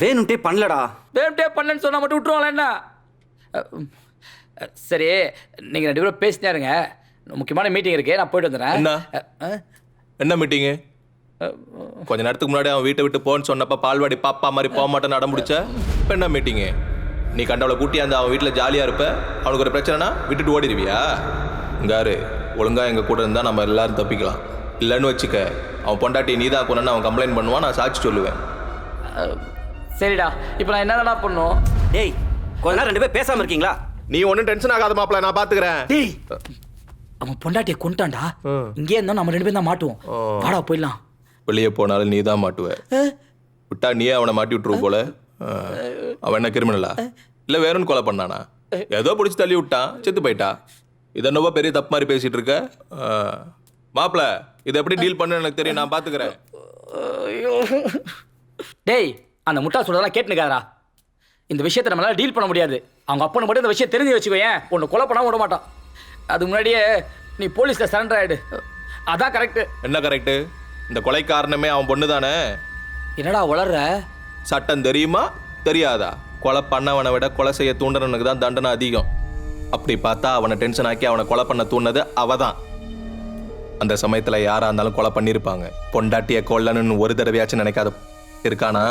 வேணும்ட்டே பண்ணலடா. வேணும்ட்டே பண்ணலன்னு சொன்னால் மட்டும் விட்டுருவாங்களா என்ன? சரி, நீங்கள் 2 பேரும் பேசினே இருங்க. முக்கியமான மீட்டிங் இருக்கு, நான் போயிட்டு வந்துடுறேன். என்ன மீட்டிங்கு? கொஞ்ச நேரத்துக்கு முன்னாடி அவன் வீட்டை விட்டு போன்னு சொன்னப்ப பால்வாடி பாப்பா மாதிரி போக மாட்டேன்னு அடம் முடிச்ச. இப்போ என்ன மீட்டிங்கு? நீ கண்டவளை கூட்டி அந்த அவன் வீட்டில் ஜாலியாக இருப்ப, அவனுக்கு ஒரு பிரச்சனைனா விட்டுட்டு ஓடிடுவியா? இங்காரு, ஒழுங்காக எங்கள் கூட இருந்தால் நம்ம எல்லாரும் தப்பிக்கலாம். இல்லைன்னு வச்சுக்க, அவன் பொண்டாட்டி நீ தான் கொண்டு அவன் கம்ப்ளைண்ட் பண்ணுவான், நான் சாட்சி சொல்லுவேன். சரிடா, இப்போ நான் என்னடா பண்ணும்? டேய், கொஞ்ச நேரம் 2 பேர் பேசாமல் இருக்கீங்களா? நீ ஒன்றும் டென்ஷன் ஆகாத மாப்பிள்ள, நான் பார்த்துக்கிறேன். டேய், அவன் பொண்டாட்டியை கொண்டான்டா. இங்கே இருந்தாலும் நம்ம 2 பேரும் தான் மாட்டுவோம். வாடா போயிடலாம். வெளியே போனாலும் நீ தான் மாட்டுவ. விட்டா நீயே அவனை மாட்டி விட்டுருவ போல. அவன் என்ன கிரிமினலா? இல்லை வேணும்னு கொலை பண்ணானா? ஏதோ பிடிச்சி தள்ளி விட்டான், செத்து போயிட்டா. இது என்னவோ பெரிய தப்பு மாதிரி பேசிட்டு இருக்க. மாப்பிள்ள, இதை எப்படி டீல் பண்ணு எனக்கு தெரியும், நான் பார்த்துக்கிறேன். டேய், அந்த முட்டா சொல்றதெல்லாம் கேட்டுக்காதரா. இந்த விஷயத்தை நம்மளால டீல் பண்ண முடியாது. அவங்க அப்பனை மட்டும் இந்த விஷயம் தெரிஞ்சு வச்சுக்கோ. ஏன் ஒன்று கொலை பண்ணாம விட மாட்டான். அதுக்கு முன்னாடியே நீ போலீஸ்ல சரண்டர் ஆயிடு. அதான் கரெக்ட். என்ன கரெக்ட்? இந்த கொலை காரணமே அவன் பொண்ணு தானே. என்னடா வளர்ற? சட்டம் தெரியுமா தெரியாதா? கொலை பண்ணவனை விட கொலை செய்ய தூண்டனனுக்கு தான் தண்டனை அதிகம். அப்படி பார்த்தா அவனை டென்ஷன் ஆக்கி அவனை கொலை பண்ண தூண்டது அவ தான். அந்த சமயத்துல யாரா இருந்தாலும் கொலை பண்ணியிருப்பாங்க. பொண்டாட்டிய கொல்லணும்னு ஒரு தடவையாச்சும் நினைக்காத இருக்கானா?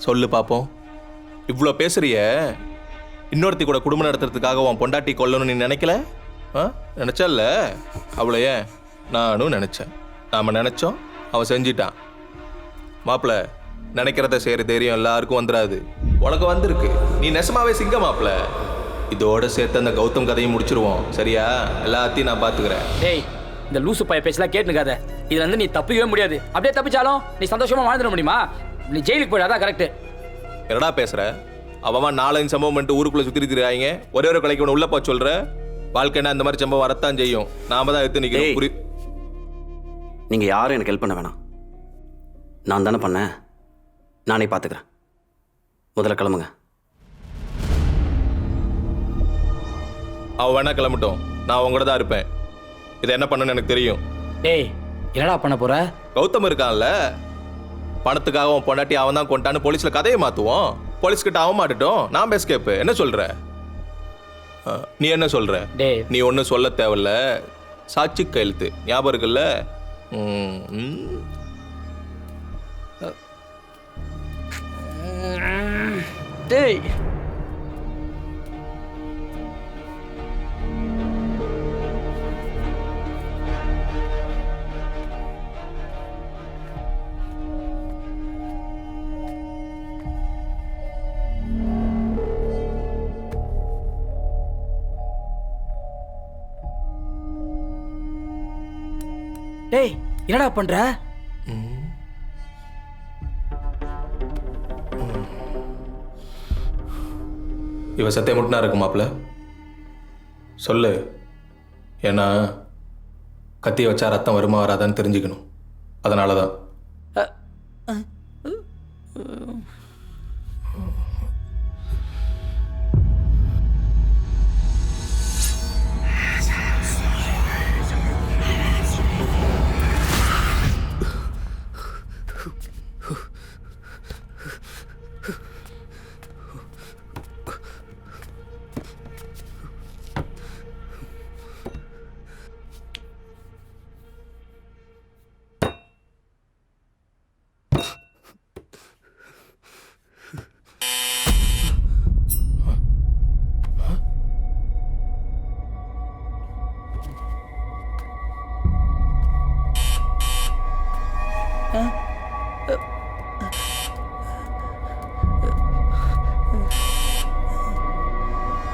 சொல்லு பாப்போம். இவ்வளோ பேசுறிய, இன்னொருத்தி கூட குடும்பம் நடத்துறதுக்காக உன் பொண்டாட்டி கொல்லணும்னு நீ நினைக்கல? நினைச்சல்ல? அவ்வளோ ஏன் நானும் நினைச்சேன். நாம நினைச்சோம், அவன் செஞ்சிட்டான். மாப்பிள்ள, நினைக்கிறத செய்யற தைரியம் எல்லாருக்கும் வந்துடாது. உனக்கு வந்திருக்கு. நீ நெசமாவே சிங்கமாப்ல. இதோட சேர்த்து அந்த கௌதம் கதையும் முடிச்சிருவோம். சரியா? எல்லாத்தையும் நான் பாத்துக்கிறேன். டேய், இந்த லூசு பைய பேச்சலாம் கேட்டுக்காத. இதுல இருந்து நீ தப்பிக்கவே முடியாது. அப்படியே தப்பிச்சாலும் நீ சந்தோஷமா வாழ்ந்துட முடியுமா? நீ ஜெயிலுக்கு போயிடாதான் கரெக்ட். என்னடா பேசுற? அவன் 4-5 சம்பவம் பண்ணிட்டு ஊருக்குள்ள சுத்தி திரியாங்க. ஒரே ஒரு கொலைக்கு உள்ள போ சொல்ற. வாழ்க்கைன்னா இந்த மாதிரி சம்பவம் வரத்தான் செய்யும். நாம தான் எடுத்து நிக்கிறோம். நீங்க யாரும் எனக்கு ஹெல்ப் பண்ண வேணாம். நான் தானே பண்ணேன். நானே பாத்துக்கிறேன். முதல்ல கிளம்புங்க. அவன் வேணா கிளம்பட்டும். நான் அவங்க கூட தான் இருப்பேன். இதை என்ன பண்ணணும்னு எனக்கு தெரியும். டேய், என்னடா பண்ண போற? கௌதம் இருக்கான்ல, பணத்துக்காக அவன் பொண்டாட்டி அவன் தான் கொண்டான்னு போலீஸ்ல கதையை மாத்துவோம். போலீஸ் கிட்ட அவன் மாட்டுட்டோம். நான் பேஸ் கேப்பு. என்ன சொல்ற? நீ என்ன சொல்ற? நீ ஒன்னும் சொல்ல தேவையில்ல. சாட்சி கையெழுத்து ஞாபகம் இருக்குல்ல? டேய், டேய், என்னடா பண்ற? இவ சத்தியம் மட்டும் இருக்கு மாப்பிள்ள. சொல்லு. ஏன்னா கத்தியை வச்சா ரத்தம் வருமா வராதான்னு தெரிஞ்சுக்கணும். அதனாலதான்.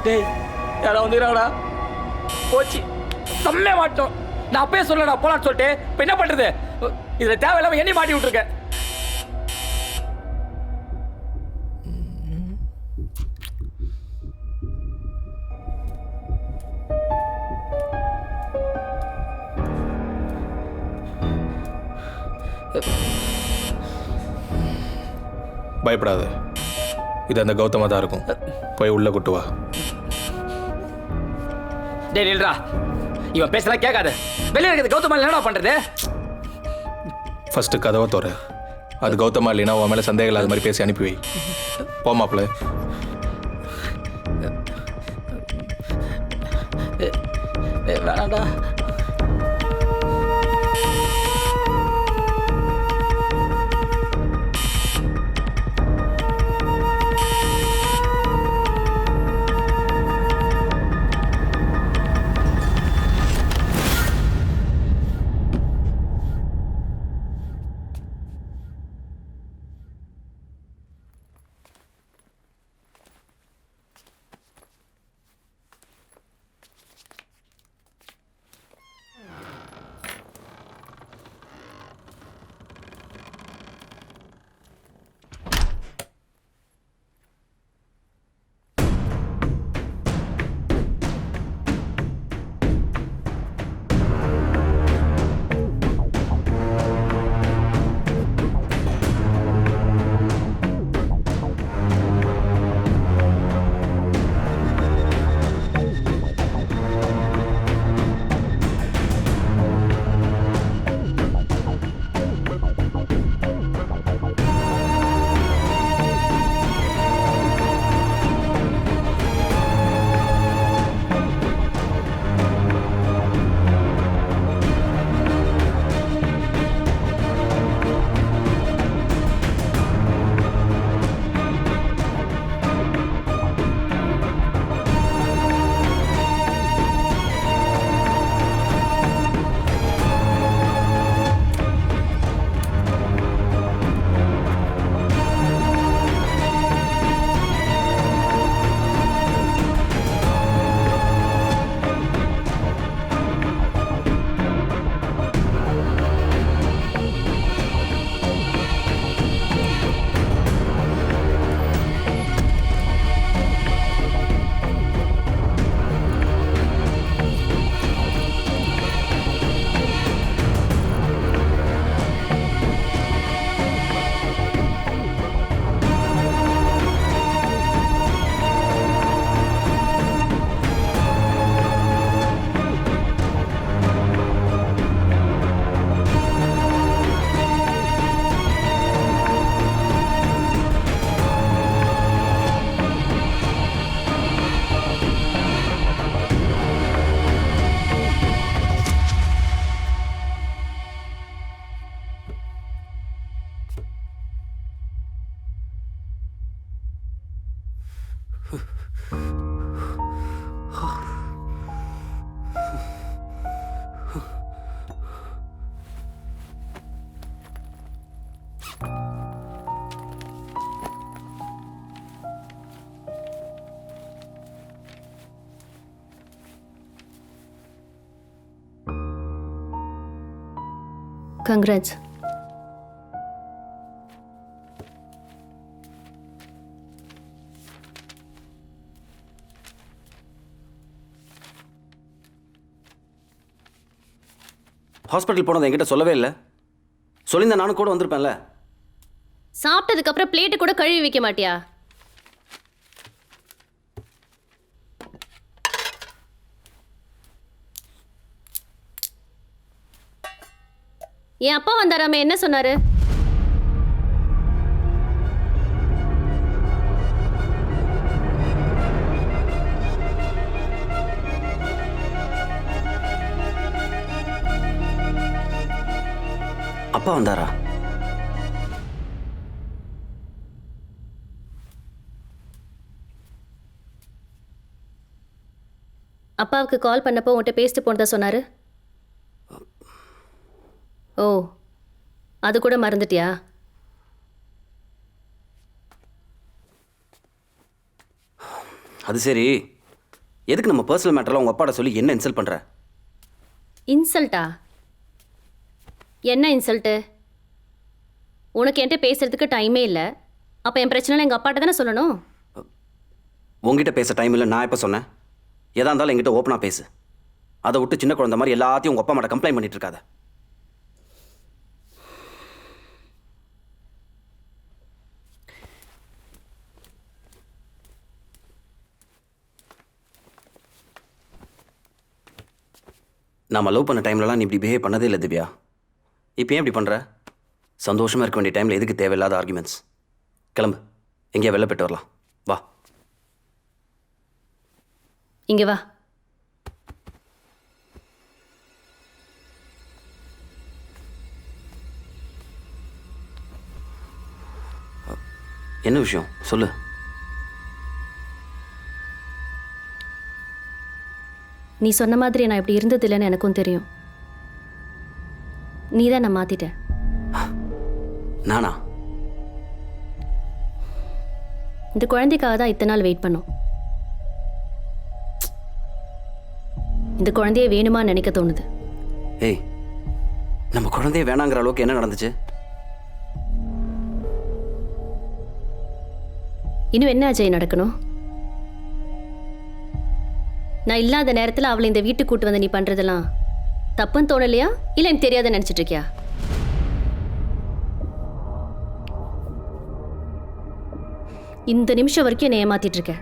டேய், யாரா வந்துக்கிறாங்கடா. போச்சு, செம்மையா மாட்டோம். நான் அப்பயே சொல்லடா போலான்னு சொல்லிட்டு. இப்போ என்ன பண்றது? இதுல தேவையில்லாம என்னை மாட்டி விட்டுருக்க. பயப்படாத. இது அந்த கௌதமா தான் இருக்கும். போய் உள்ள கூட்டு வா. டேய் நில்றா, இவன் பேசலாம் கேட்காத. வெளியே இருக்கிறது கௌதமா என்னடா பண்றது? ஃபர்ஸ்ட் கதவை தோற. அது கௌதமா இல்லைன்னா உன் மேல சந்தேகம் இல்லாத மாதிரி பேசி அனுப்பி வை. போமாப்ல. வேணாண்டா. கங்க்ராட்ஸ். ஹாஸ்பிட்டல் போனது என்கிட்ட சொல்லவே இல்லை. சொல்லியிருந்தா நானும் கூட வந்திருப்பேன்ல. சாப்பிட்டதுக்கு அப்புறம் பிளேட்டு கூட கழுவி வைக்க மாட்டியா? என் அப்பா வந்தாராமே, என்ன சொன்னாரு? அப்பா வந்தாரா? அப்பாவுக்கு கால் பண்ணப்போ உன்கிட்ட பேசிட்டு போனதா சொன்னாரு. ஓ, அது கூட மறந்துட்டியா? அது சரி, எதுக்கு நம்ம பர்சனல் மேட்டர்லாம் உங்கள் அப்பாட்ட சொல்லி என்ன இன்சல்ட் பண்ணுற? இன்சல்ட்டா? என்ன இன்சல்ட்டு? உனக்கு என்கிட்ட பேசுறதுக்கு டைமே இல்லை. அப்போ என் பிரச்சனை எங்கள் அப்பாட்ட தானே சொல்லணும். உங்ககிட்ட பேச டைம் இல்லை நான் எப்போ சொன்னேன்? எதா இருந்தாலும் என்கிட்ட ஓப்பனாக பேசு. அதை விட்டு சின்ன குழந்தை மாதிரி எல்லாத்தையும் உங்கள் அப்பா அம்மாட்ட கம்ப்ளைண்ட் பண்ணிட்டு இருக்காத. நம்ம லவ் பண்ண டைம்லலாம் நீ இப்படி பிஹேவ் பண்ணதே இல்லை திவ்யா. இப்போ ஏன் இப்படி பண்ணுற? சந்தோஷமாக இருக்க வேண்டிய டைமில் எதுக்கு தேவையில்லாத ஆர்குமெண்ட்ஸ்? கிளம்பு, எங்கேயா வெளில போய்ட்டு வரலாம். வா. இங்கே வா. என்ன விஷயம் சொல்லு. நீ சொன்ன மாதிரி நான் இப்படி இருந்ததில்லைன்னு எனக்கும் தெரியும். நீ தான் நான் மாத்திட்ட. நானா? இந்த குழந்தைக்காக தான் இத்தனை நாள் வெயிட் பண்ணோம். இந்த குழந்தைய வேணுமா நினைக்க தோணுது. ஏய், நம்ம குழந்தைய வேணாங்கிற அளவுக்கு என்ன நடந்துச்சு? இன்னும் என்ன அஜய் நடக்கணும்? நான் இல்லாத நேரத்தில் அவளை இந்த வீட்டுக்கு கூட்டு வந்து நீ பண்றதெல்லாம் தப்புன்னு தோணலையா? இல்லை எனக்கு தெரியாத நினைச்சிட்டு இருக்கியா? இந்த நிமிஷம் வரைக்கும் என்னை ஏமாத்திட்டு இருக்க.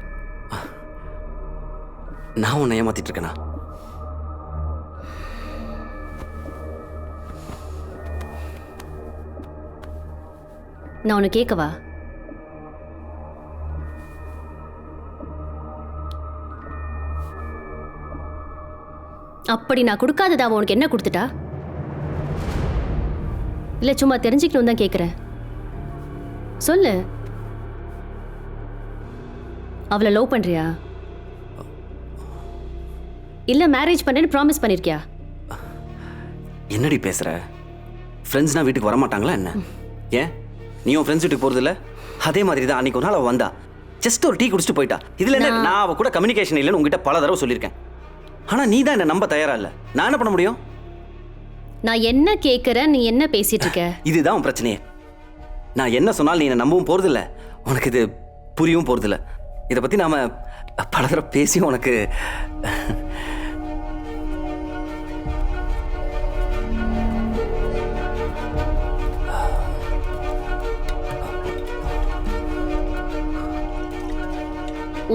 நான் உன்னை ஏமாத்திட்டு இருக்கேனா? நான் உன்னை கேட்கவா? அப்படி நான் கொடுக்காததா அவன் உனக்கு என்ன கொடுத்துட்டா? இல்லை சும்மா தெரிஞ்சுக்கணும் தான் கேட்குறேன். சொல்லு. அவளை லவ் பண்றியா? இல்லை மேரேஜ் பண்ணேன்னு ப்ராமிஸ் பண்ணியிருக்கியா? என்னடி பேசுற? ஃப்ரெண்ட்ஸ்னா வீட்டுக்கு வரமாட்டாங்களா என்ன? ஏன் நீ உன் ஃப்ரெண்ட்ஸ் வீட்டுக்கு போகிறது இல்லை? அதே மாதிரி தான் அன்றைக்கி ஒரு நாள் அவள் வந்தா, ஜஸ்ட் ஒரு டீ குடிச்சிட்டு போயிட்டா. இதில் என்ன, நான் அவள் கூட கம்யூனிகேஷன் இல்லைன்னு உங்ககிட்ட பல தடவை சொல்லியிருக்கேன். ஆனால் நீ தான் என்னை நம்ப தயாரா இல்லை. நான் என்ன பண்ண முடியும்? நான் என்ன கேட்குறேன், நீ என்ன பேசிட்டு இருக்க? இதுதான் உன் பிரச்சனையே. நான் என்ன சொன்னாலும் நீ என்னை நம்பவும் போகிறதில்ல, உனக்கு இது புரியவும் போகிறதில்ல. இதை பற்றி நாம் பல தடவை பேசியும் உனக்கு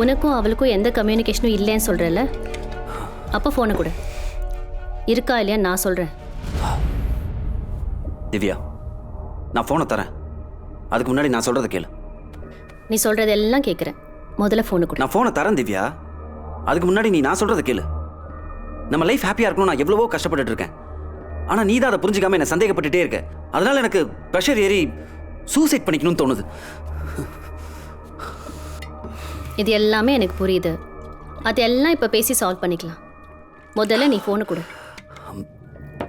உனக்கும் அவளுக்கும் எந்த கம்யூனிகேஷனும் இல்லைன்னு சொல்கிறல்ல? அப்போ ஃபோனை கொடு. இருக்கா இல்லையா நான் சொல்கிறேன். திவ்யா, நான் ஃபோனை தரேன். அதுக்கு முன்னாடி நான் சொல்கிறத கேளு. நீ சொல்கிறதெல்லாம் கேட்குறேன். முதல்ல ஃபோனை கொடு. நான் ஃபோனை தரேன் திவ்யா. அதுக்கு முன்னாடி நான் சொல்கிறத கேளு. நம்ம லைஃப் ஹாப்பியாக இருக்கணும். நான் எவ்வளவோ கஷ்டப்பட்டுட்டு இருக்கேன். ஆனால் நீ தான் அதை புரிஞ்சுக்காம என்னை சந்தேகப்பட்டுட்டே இருக்க. அதனால எனக்கு ப்ரெஷர் ஏறி சூசைட் பண்ணிக்கணும்னு தோணுது. இது எல்லாமே எனக்கு புரியுது. அதெல்லாம் இப்போ பேசி சால்வ் பண்ணிக்கலாம். முதல்ல நீ ஃபோனை கொடு.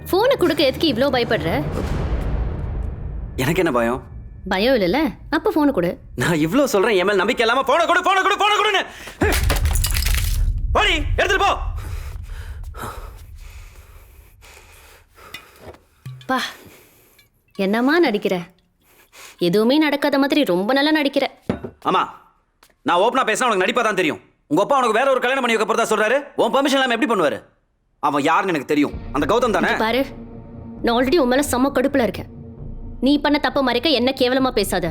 ஃபோனை கொடுக்க எதுக்கு இவ்வளோ பயப்படுற? எனக்கு என்ன பயம்? பயம் இல்லைல்ல, அப்போ ஃபோனை கொடு. நான் இவ்வளோ சொல்கிறேன், என் மேல் நம்பிக்கை இல்லாமல் ஃபோனை கொடு ஃபோனை கொடு ஃபோனை கொடுன்னு. போடி, எடுத்துட்டு போ. பா, என்னம்மா நடிக்கிற? எதுவுமே நடக்காத மாதிரி ரொம்ப நல்லா நடிக்கிற. ஆமாம், நான் ஓப்பனாக பேசினா உனக்கு நடிப்பாக தான் தெரியும். உங்கள் அப்பா உனக்கு வேற ஒரு கல்யாணம் பண்ணி வைக்க போகிறதா சொல்கிறாரு. உன் பர்மிஷன் இல்லாமல் எப்படி பண்ணுவார்? அவன் யாருன்னு எனக்கு தெரியும். அந்த கௌதம் தானே? பாரு, நான் ஆல்ரெடி உன் மேலே செம்ம கடுப்பில் இருக்கேன். நீ பண்ண தப்ப மறைக்க என்ன கேவலமா பேசாத.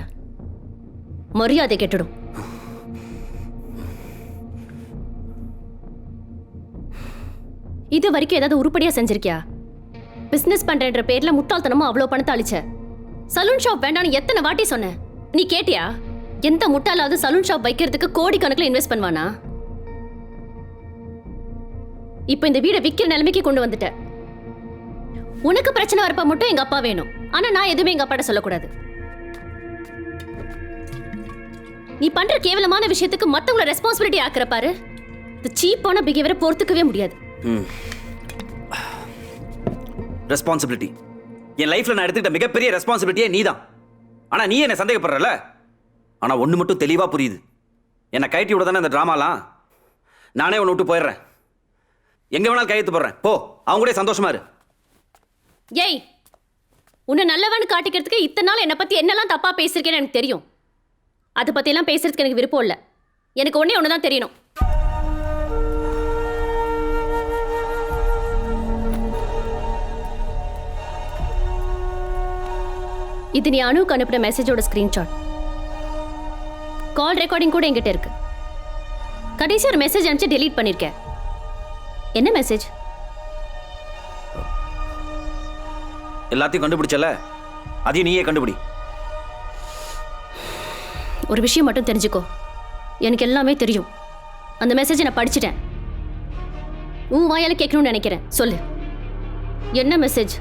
மரியாதை கெட்டுடும். இது வரைக்கும் ஏதாவது உருப்படியா செஞ்சிருக்கியா? பிசினஸ் பண்றேன்ற பேர்ல முட்டாள்தனமா அவ்வளவு பணத்தை அழிச்ச. சலூன் ஷாப் வேண்டாம்னு எத்தனை வாட்டி சொன்னேன், நீ கேட்டியா? எந்த முட்டாளாவது சலூன் ஷாப் வைக்கிறதுக்கு கோடிக்கணக்கில் இன்வெஸ்ட் பண்ணுவானா? இப்ப இந்த வீடை விற்கிற நிலைமைக்கு கொண்டு வந்துட்ட. உனக்கு பிரச்சனை வரப்ப மட்டும் எங்க அப்பா வேணும். ஆனா நான் எதுவுமே எங்க அப்பாட்ட சொல்லக்கூடாது. நீ பண்ற கேவலமான விஷயத்துக்கு மத்தவங்கள ரெஸ்பான்சிபிலிட்டி ஆக்குற பாரு. இந்த சீப்பான பிஹேவியரை பொறுத்துக்கவே முடியாது. ரெஸ்பான்சிபிலிட்டி என் லைஃப்ல நான் எடுத்துக்கிட்ட மிகப்பெரிய ரெஸ்பான்சிபிலிட்டியே நீதான். ஆனா நீ என்ன சந்தேகப்படுறல. ஆனா ஒண்ணு மட்டும் தெளிவா புரியுது. என்னை கயட்டி விட தானே இந்த டிராமாலாம். நானே உன்னை விட்டு போயிடுறேன். எங்க வேணாலும் கையெழுத்து போடுறேன். போ, அவங்க கூட சந்தோஷமா இரு. ஏய், உன்னை நல்லவன்னு காட்டிக்கிறதுக்கு இத்தனை நாள் என்னை பத்தி என்னெல்லாம் தப்பா பேசிருக்கேன்னு எனக்கு தெரியும். அதை பத்தியெல்லாம் பேசுறதுக்கு எனக்கு விருப்பம் இல்லை. எனக்கு ஒன்னே ஒண்ணுதான் தெரியணும். இது நீ அனுக்கு அனுப்பின மெசேஜோட ஸ்கிரீன்ஷாட். கால் ரெக்கார்டிங் கூட என்கிட்ட இருக்கு. கடைசி ஒரு மெசேஜ் அனுப்பிச்சு டெலீட் பண்ணிருக்கேன். என்ன மெசேஜ்? எல்லாத்தையும் கண்டுபிடிச்சல, அதையும் நீயே கண்டுபிடி. ஒரு விஷயம் மட்டும் தெரிஞ்சுக்கோ, எனக்கு எல்லாமே தெரியும். அந்த மெசேஜை நான் படிச்சுட்டேன். உன் வாயால கேட்கணும்னு நினைக்கிறேன். சொல்லு, என்ன மெசேஜ்?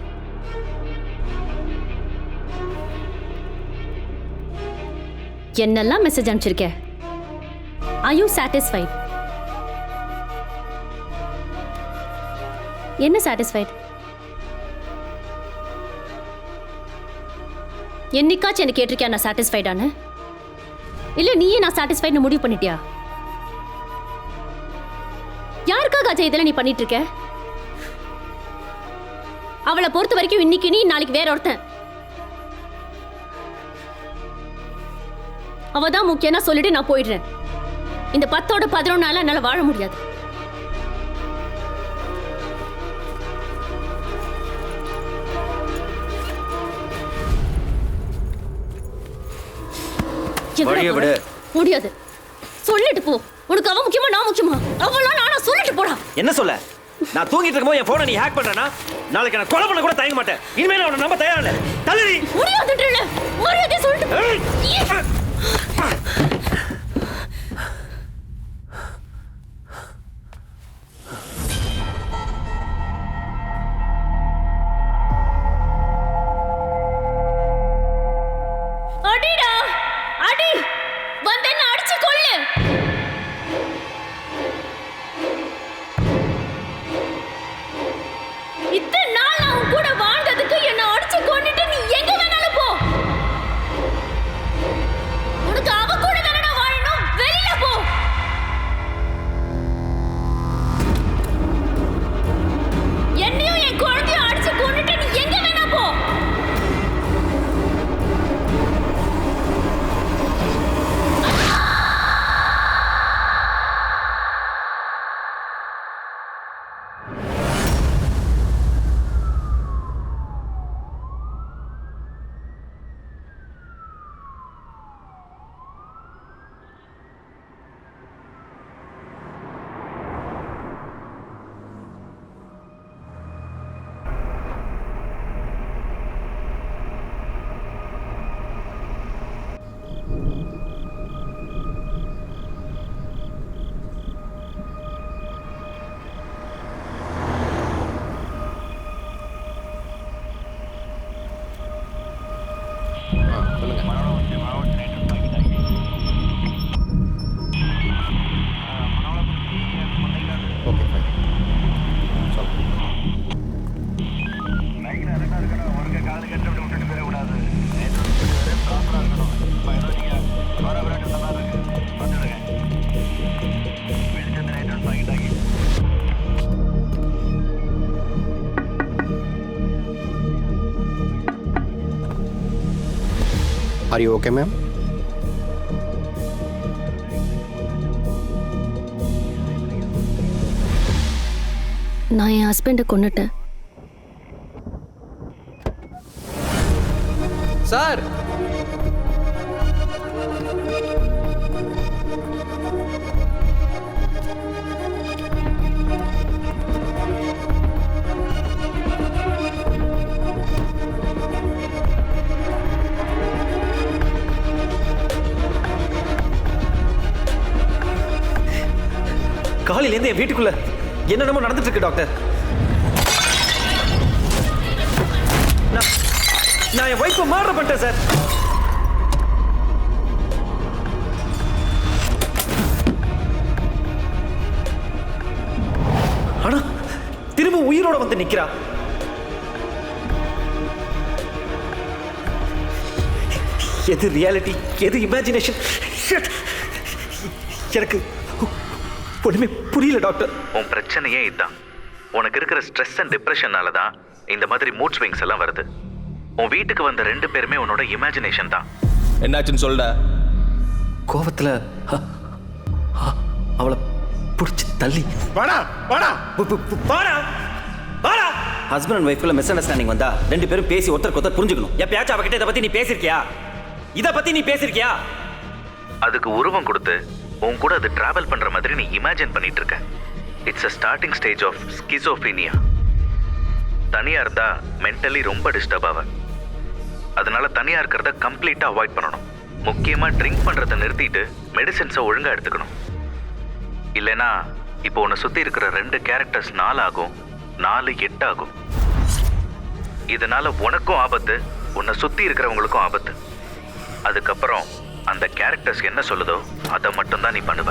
என்னெல்லாம் மெசேஜ் அனுப்பிச்சிருக்க? Are you satisfied? என்ன satisfied? என்னைக்காச்சும் என்ன கேட்டிருக்கியா நான் சாட்டிஸ்ஃபைடானு? இல்ல நீயே நான் சாட்டிஸ்ஃபைட்னு முடிவு பண்ணிட்டியா? யாருக்காக அஜய் இதெல்லாம் நீ பண்ணிட்டு இருக்க? அவளை பொறுத்த வரைக்கும் இன்னைக்கு நீ, நாளைக்கு வேற ஒருத்தன். அவதான் முக்கியம்னா சொல்லிட்டு நான் போயிடுறேன். இந்த 10ஓட 11 நாள் என்னால வாழ முடியாது. முடியாது. சொல்லிட்டு போ. உனக்கு அவ முக்கியமா நான் முக்கியமா? அவளா நானா? சொல்லிட்டு போடா. என்ன சொல்ல? நான் தூங்கிட்டு இருக்கும்போது என் போனை நீ ஹேக் பண்றனா? நாளைக்கு நான் கொலை பண்ண கூட தயங்க மாட்டேன். இனிமே நான் உன்னை நம்ப தயாரா இல்ல. தள்ளி முடியாதுன்றல. மரியாதை சொல்லிட்டு. அடிடா அடி, வந்து என்ன அடிச்சு கொல்லு. இத்தனை நாள் நான் உன் கூட வாழ்ந்ததுக்கு என்ன அடிச்சு கொன்னுட்டு நீ எங்க வேணாலும் போ. உனக்கு அவ கூட தானடா வாழணும். வெளியில போ. என்னையும் என் குழந்தையும் அடிச்சு கொன்னுட்டு நீ எங்க வேணா போ. Are you okay ma'am? நான் என் ஹஸ்பண்டை கொன்னுட்டேன். சார் காலையிலேருந்து என் வீட்டுக்குள்ள என்னென்னமோ நடந்துட்டு இருக்கு டாக்டர். நான் என் வைஃபை மர்டர் பண்ணிட்டேன் சார். ஆனா திரும்ப உயிரோட வந்து நிக்கிறா. எது ரியாலிட்டி எது இமேஜினேஷன் எனக்கு ஒண்ணுமே புரியல டாக்டர். உன் பிரச்சனையே இதுதான். உனக்கு இருக்கிற ஸ்ட்ரெஸ் அண்ட் டிப்ரெஷனால தான் இந்த மாதிரி மூட் ஸ்விங்ஸ் எல்லாம் வருது. உன் வீட்டுக்கு வந்த 2 பேருமே உன்னோட இமேஜினேஷன் தான். என்னாச்சுன்னு சொல்ல. கோவத்துல அவளை பிடிச்சி தள்ளி வாடா வாடா வாடா வாடா. ஹஸ்பண்ட் அண்ட் ஒய்ஃப்ல மிஸ் அண்டர்ஸ்டாண்டிங் வந்தா 2 பேரும் பேசி ஒருத்தருக்கு ஒருத்தர் புரிஞ்சுக்கணும். எப்பயாச்சும் அவகிட்ட இதை பத்தி நீ பேசிருக்கியா? இதை பத்தி நீ பேசிருக்கியா? அதுக்கு உருவம் கொடுத்து உன் கூட அது டிராவல் பண்ற மாதிரி நீ இமேஜின் பண்ணிட்டு இருக்க. It's a starting stage of schizophrenia. தனியா இருந்தா மென்டலி ரொம்ப டிஸ்டர்ப் ஆவ. அதனால தனியா இருக்கிறத கம்ப்ளீட்டா அவாய்ட் பண்ணணும். முக்கியமா ட்ரிங்க் பண்றதை நிறுத்திட்டு மெடிசின்ஸை ஒழுங்கா எடுத்துக்கணும். இல்லைன்னா இப்போ உன்னை சுத்தி இருக்கிற 2 கேரக்டர்ஸ் 4 ஆகும், 4 8 ஆகும். இதனால உனக்கும் ஆபத்து, உன்னை சுத்தி இருக்கிறவங்களுக்கும் ஆபத்து. அதுக்கப்புறம் அந்த கேரக்டர்ஸ் என்ன சொல்லுதோ அதை மட்டும்தான் நீ பண்ணுவ.